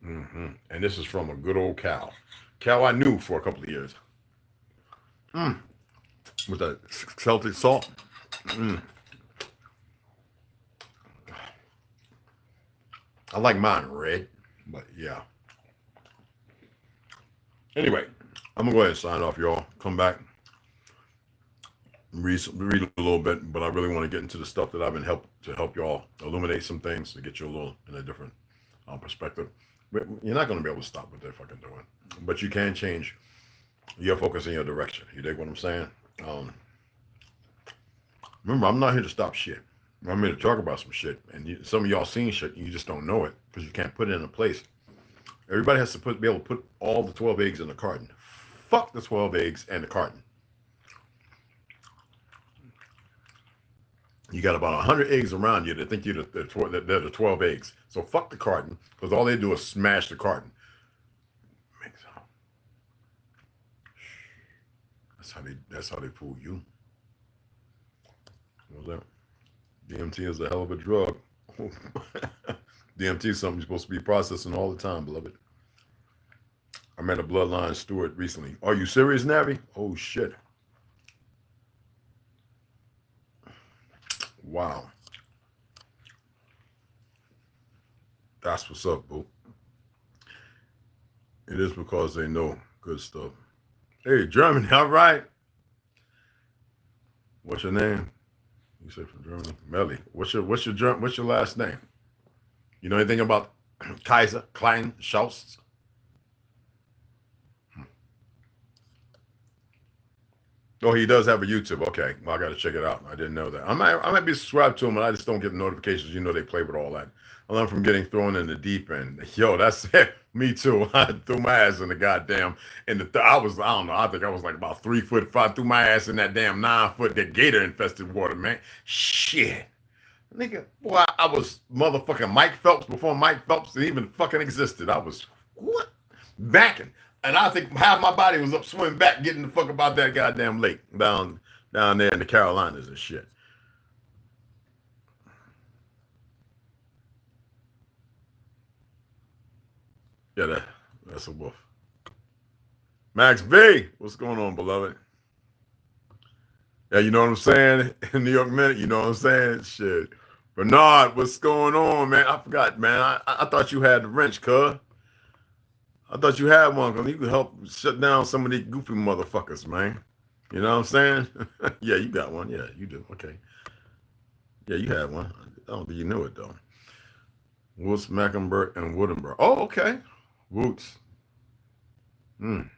And this is from a good old cow. Cow I knew for a couple of years. With that Celtic salt. I like mine red, but yeah. Anyway, I'm gonna go ahead and sign off, y'all. Come back, read a little bit, but I really want to get into the stuff that I've been help y'all illuminate some things to get you a little in a different perspective. You're not going to be able to stop what they're fucking doing, but you can change your focus in your direction. You dig what I'm saying? Remember, I'm not here to stop shit. I'm here to talk about some shit, and some of y'all seen shit, and you just don't know it because you can't put it in a place. Everybody has to be able to put all the 12 eggs in the carton. Fuck the 12 eggs and the carton. You got about 100 eggs around you that think they're the 12 eggs. So fuck the carton, because all they do is smash the carton. That's how they fool you. What's that? DMT is a hell of a drug. DMT is something you're supposed to be processing all the time, beloved. I met a bloodline steward recently. Are you serious, Navi? Oh shit. Wow. That's what's up, boo. It is because they know good stuff. Hey, Germany, all right. What's your name? You say from Germany? Melly. What's your last name? You know anything about Kaiser, Klein, Schaust? Oh, he does have a YouTube. Okay, well, I got to check it out. I didn't know that. I might be subscribed to him, and I just don't get notifications. You know they play with all that. I learned from getting thrown in the deep end. Yo, that's it. Me too. I threw my ass in the goddamn. I don't know. I think I was like about 3'5". Threw my ass in that damn 9-foot that gator infested water, man. Shit, nigga. Boy, I was motherfucking Mike Phelps before Mike Phelps even fucking existed. I was what backing. And I think half my body was up swimming back, getting the fuck about that goddamn lake down there in the Carolinas and shit. Yeah, that's a wolf. Max V, what's going on, beloved? Yeah, you know what I'm saying? In New York Minute, you know what I'm saying? Shit. Bernard, what's going on, man? I forgot, man. I thought you had the wrench, cuz. I thought you had one because you could help shut down some of these goofy motherfuckers, man. You know what I'm saying? Yeah, you got one. Yeah, you do. Okay. Yeah, you had one. I don't think you knew it, though. Woods, Mecklenburg, and Woodenburg. Oh, okay. Roots. I don't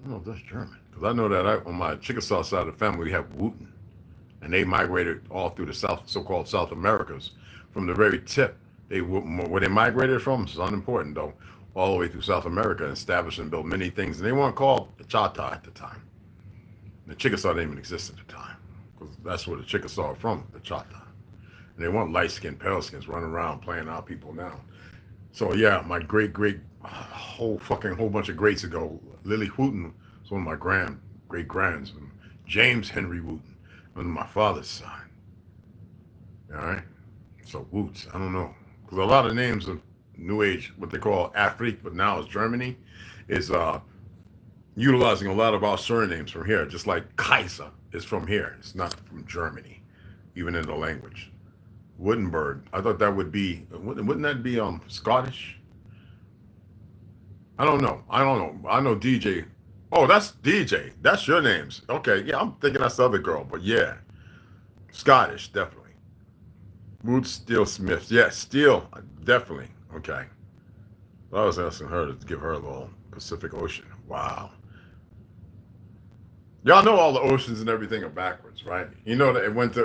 know if that's German. Because I know that on my Chickasaw side of the family, we have Wooten. And they migrated all through the South, so-called South Americas. From the very tip, where they migrated from, it's unimportant, though, all the way through South America and established and built many things. And they weren't called the Chata at the time. The Chickasaw didn't even exist at the time. Because that's where the Chickasaw are from, the Chata. And they weren't light-skinned, pale-skins running around playing out people now. So, yeah, my whole bunch of greats ago, Lily Wooten was one of my great-grands. And James Henry Wooten was my father's son. All right? So, Woots, I don't know. Because a lot of names of New Age, what they call Afrique, but now it's Germany, is utilizing a lot of our surnames from here, just like Kaiser is from here. It's not from Germany, even in the language. Woodenberg, I thought that would be, wouldn't that be Scottish? I don't know. I know DJ. Oh, that's DJ. That's your names. Okay, yeah, I'm thinking that's the other girl, but yeah. Scottish, definitely. Roots, Steel Smiths. Yeah, Steel, definitely. Okay. I was asking her to give her a little Pacific Ocean. Wow. Y'all know all the oceans and everything are backwards, right? You know that it went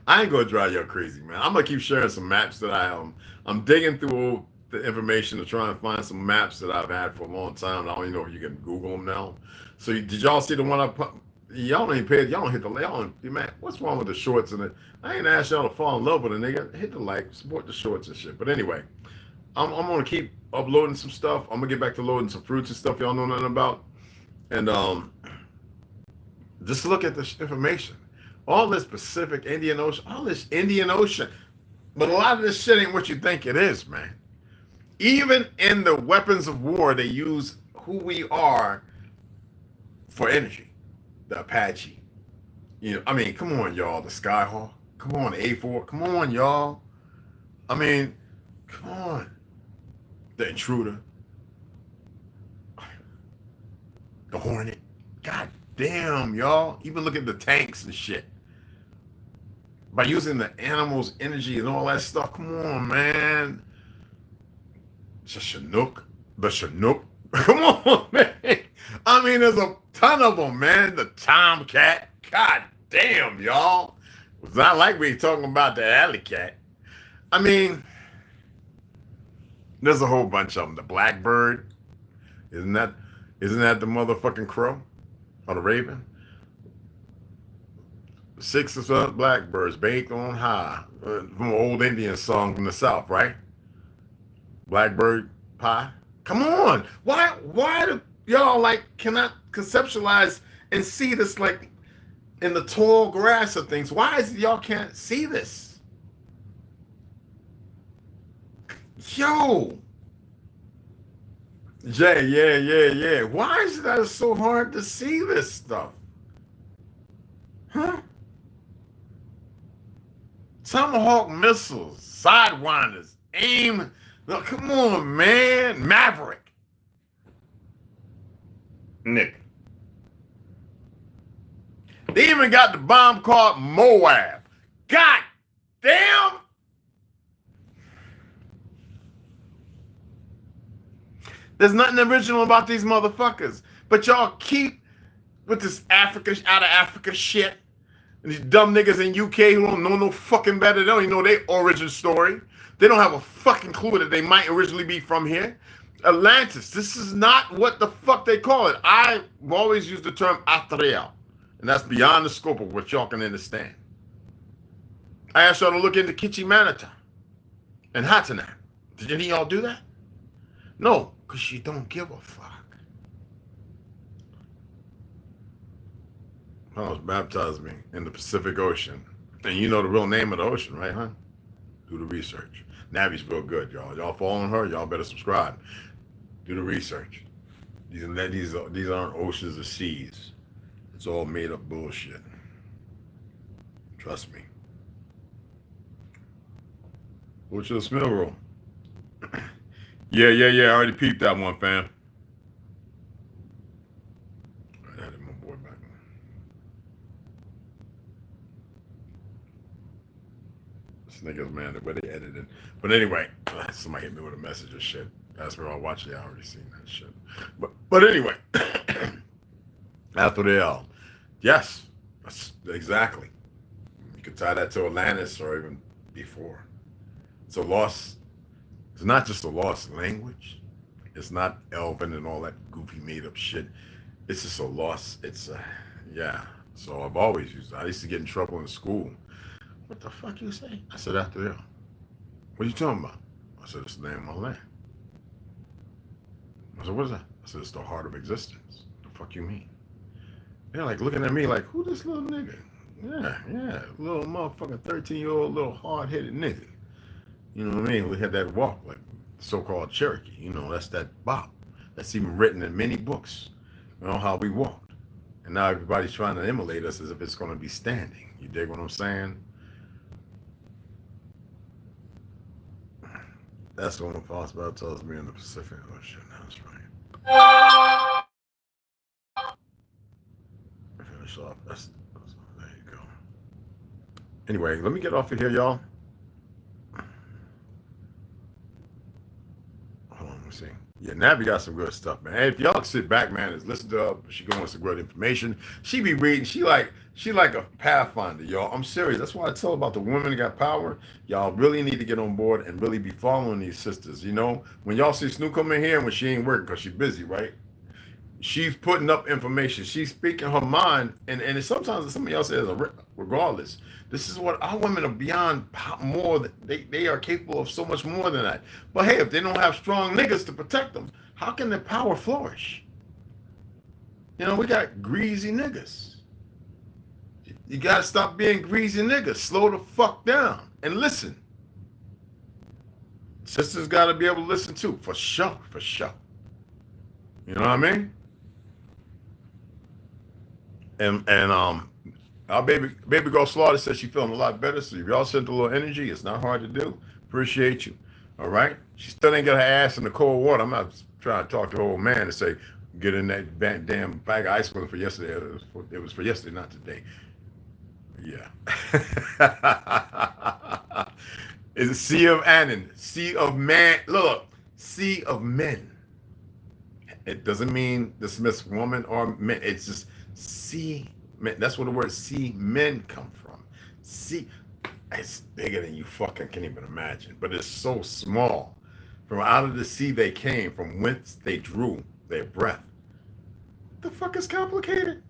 I ain't gonna drive y'all crazy, man. I'm gonna keep sharing some maps that I'm digging through the information to try and find some maps that I've had for a long time. I don't even know if you can Google them now. So did y'all see the one I put? Y'all ain't paid. Y'all don't hit the like. Man, what's wrong with the shorts? And I ain't asked y'all to fall in love with a nigga. Hit the like, support the shorts and shit. But anyway, I'm gonna keep uploading some stuff. I'm gonna get back to loading some fruits and stuff y'all know nothing about. And just look at this information. All this Pacific, Indian Ocean, all this Indian Ocean. But a lot of this shit ain't what you think it is, man. Even in the weapons of war, they use who we are for energy. The Apache. You know, I mean, come on, y'all. The Skyhawk. Come on, the A4. Come on, y'all. I mean, come on. The Intruder. The Hornet. God damn, y'all. Even look at the tanks and shit. by using the animal's energy and all that stuff. Come on, man. The Chinook. Come on, man. I mean, there's a ton of them, man. The tomcat. God damn, y'all. It's not like we talking about the alley cat. I mean, there's a whole bunch of them. The blackbird. Isn't that the motherfucking crow? Or the raven? 6 or 7 blackbirds baked on high. From an old Indian song from the South, right? Blackbird pie. Come on. Why do y'all like cannot conceptualize and see this like in the tall grass of things? Why is it y'all can't see this? Yo. Jay, yeah. Why is it that it's so hard to see this stuff? Huh? Tomahawk missiles, sidewinders, aim. Look, come on, man. Maverick. Nick. They even got the bomb called Moab. God damn. There's nothing original about these motherfuckers. But y'all keep with this Africa, out of Africa shit. And these dumb niggas in UK who don't know no fucking better. They don't even know their origin story. They don't have a fucking clue that they might originally be from here. Atlantis. This is not what the fuck they call it. I've always used the term Athriel. And that's beyond the scope of what y'all can understand. I asked y'all to look into Kichi Manata and Hatanah. Did any of y'all do that? No, because you don't give a fuck. Paul's baptized me in the Pacific Ocean. And you know the real name of the ocean, right, huh? Do the research. Navi's real good, y'all. Y'all following her, y'all better subscribe. Do the research. These aren't oceans or seas. It's all made up bullshit. Trust me. What's your smell roll? Yeah. I already peeped that one, fam. I added my boy back. This nigga's man, the way they edited. But anyway, somebody hit me with a message or shit. That's where I watched it. I already seen that shit. But anyway, after the L. Yes, that's exactly. You could tie that to Atlantis or even before. It's a lost. It's not just a lost language. It's not Elven and all that goofy made up shit. It's just a lost. Yeah. So I've always used it. I used to get in trouble in school. What the fuck you say? I said after the L. What are you talking about? I said it's the name of my land. I said what is that? I said it's the heart of existence. What the fuck you mean? They're like looking at me like, who this little nigga? Yeah, little motherfucking 13-year-old little hard-headed nigga. You know what I mean? We had that walk, like so-called Cherokee. You know, that's that bop. That's even written in many books. You know how we walked. And now everybody's trying to emulate us as if it's going to be standing. You dig what I'm saying? That's the one that falls about tells me in the Pacific Ocean. That's right. Finish off. There you go. Anyway, let me get off of here, y'all. Hold on, let me see. Yeah, Navi got some good stuff, man. Hey, if y'all sit back, man, and listen to her, she going with some good information. She be reading. She like a pathfinder, y'all. I'm serious. That's why I tell about the women that got power. Y'all really need to get on board and really be following these sisters. You know, when y'all see Snoop come in here when she ain't working because she's busy, right? She's putting up information. She's speaking her mind, and sometimes somebody else says, regardless, this is what our women are beyond more. They are capable of so much more than that. But hey, if they don't have strong niggas to protect them, how can their power flourish? You know, we got greasy niggas. You gotta stop being greasy niggas. Slow the fuck down and listen. Sisters gotta be able to listen too, for sure. You know what I mean? And our baby girl Slaughter says she's feeling a lot better. So if y'all sent a little energy, it's not hard to do. Appreciate you. All right. She still ain't got her ass in the cold water. I'm not trying to talk to her old man and say, get in that damn bag of ice cream for yesterday. It was for yesterday, not today. Yeah. It's Sea of Anon, Sea of Man. Look, Sea of Men. It doesn't mean dismiss woman or men. It's just sea men. That's where the word sea men come from. Sea, it's bigger than you fucking can even imagine, but it's so small. From out of the sea they came, from whence they drew their breath. What the fuck is complicated?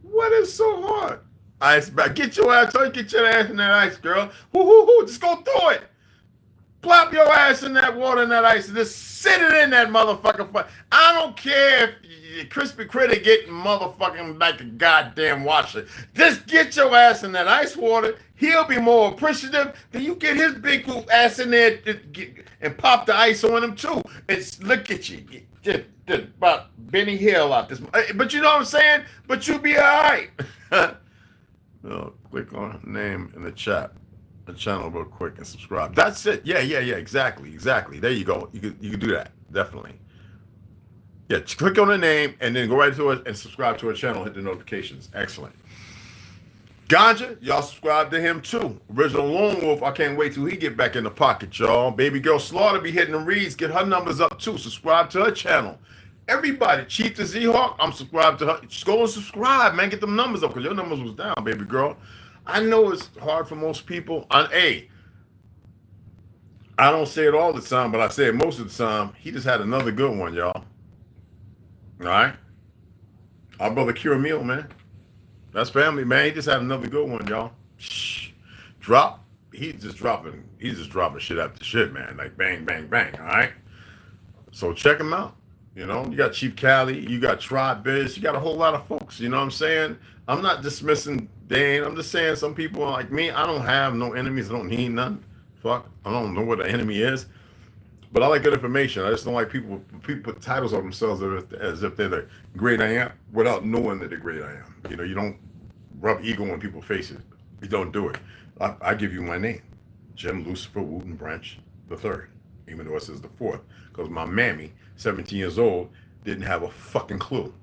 What is so hard? Iceberg, get your ass in that ice, girl. Woo, just go through it. Plop your ass in that water and that ice and just sit it in that motherfucker. I don't care if crispy critter getting motherfucking like a goddamn washer. Just get your ass in that ice water. He'll be more appreciative than you get his big ass in there and pop the ice on him too. It's look at you. Just about Benny Hill out this. But you know what I'm saying? But you'll be all right. No, click on name in the chat. The channel real quick and subscribe. That's it. Yeah. Exactly. There you go. You can do that. Definitely. Yeah, click on the name and then go right to it and subscribe to our channel. Hit the notifications. Excellent. Ganja, y'all subscribe to him too. Original Lone Wolf, I can't wait till he get back in the pocket, y'all. Baby girl Slaughter be hitting the reads. Get her numbers up too. Subscribe to her channel. Everybody, Chief the Z-Hawk, I'm subscribed to her. Just go and subscribe, man. Get them numbers up because your numbers was down, baby girl. I know it's hard for most people. I don't say it all the time, but I say it most of the time. He just had another good one, y'all. All right? Our brother Cure Meal, man. That's family, man. He just had another good one, y'all. Shh. Drop. He's just dropping shit after shit, man. Like bang, bang, bang. All right? So check him out. You know, you got Chief Cali, you got Tribe Biz, you got a whole lot of folks. You know what I'm saying? I'm not dismissing Dane. I'm just saying some people are like me. I don't have no enemies. I don't need none. Fuck. I don't know what an enemy is. But I like good information. I just don't like people put titles on themselves as if they're the great I am without knowing that they're great I am. You know, you don't rub ego in people's faces. You don't do it. I give you my name. Jim Lucifer Wooten Branch III. Even though it says the 4th. Because my mammy, 17 years old, didn't have a fucking clue.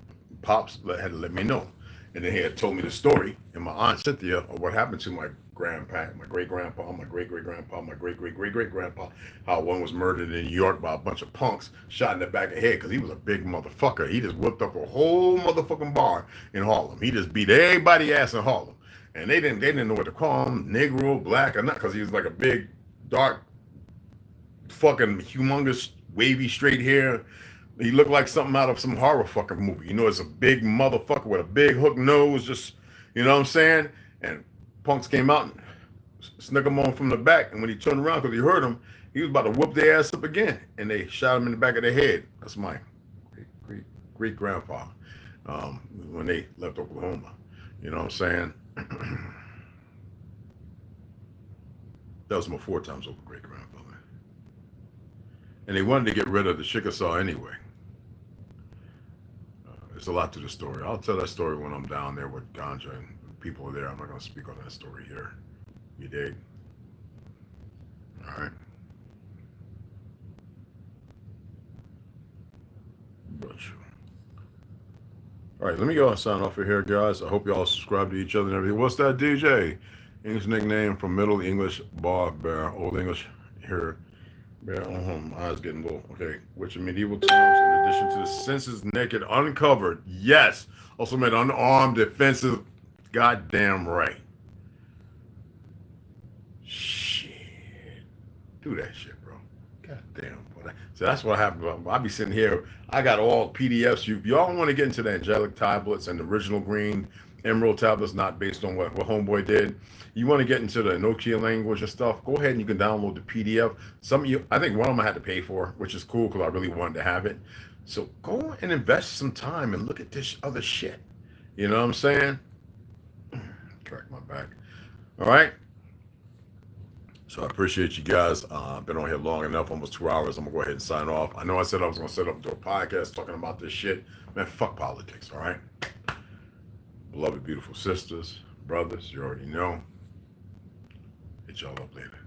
Pops had to let me know. And then he had told me the story, and my aunt Cynthia, of what happened to my grandpa, my great-grandpa, my great-great-grandpa, my great-great-great-great-grandpa, how one was murdered in New York by a bunch of punks, shot in the back of the head because he was a big motherfucker. He just whipped up a whole motherfucking bar in Harlem. He just beat everybody's ass in Harlem. And they didn't know what to call him, Negro, black, or not, because he was like a big, dark, fucking humongous, wavy, straight hair. He looked like something out of some horror fucking movie. You know, it's a big motherfucker with a big hook nose, just, you know what I'm saying? And punks came out and snuck him on from the back. And when he turned around, because he heard him, he was about to whoop their ass up again. And they shot him in the back of the head. That's my great-grandpa when they left Oklahoma. You know what I'm saying? That was my 4 times over great-grandfather. And they wanted to get rid of the Chickasaw anyway. There's a lot to the story. I'll tell that story when I'm down there with Ganja and people are there. I'm not going to speak on that story here. You dig? All right. All right, let me go and sign off of here, guys. I hope y'all subscribe to each other and everything. What's that, DJ? English nickname from Middle English, Bar Bear, Old English here. Bear, eyes getting low. Okay, which in medieval times, in addition to the senses naked, uncovered, yes, also meant unarmed, defensive. Goddamn right. Shit. Do that shit, bro. Goddamn. So that's what happened. I'll be sitting here. I got all PDFs. Y'all want to get into the angelic tablets and the original green emerald tablets, not based on what Homeboy did. You want to get into the Nokia language and stuff, go ahead and you can download the PDF. Some of you, I think one of them I had to pay for, which is cool because I really wanted to have it. So go and invest some time and look at this other shit. You know what I'm saying? Crack my back. All right. So I appreciate you guys. I've been on here long enough, almost 2 hours. I'm going to go ahead and sign off. I know I said I was going to set up to a podcast talking about this shit. Man, fuck politics, all right? Beloved, beautiful sisters, brothers, you already know. Hit y'all up later.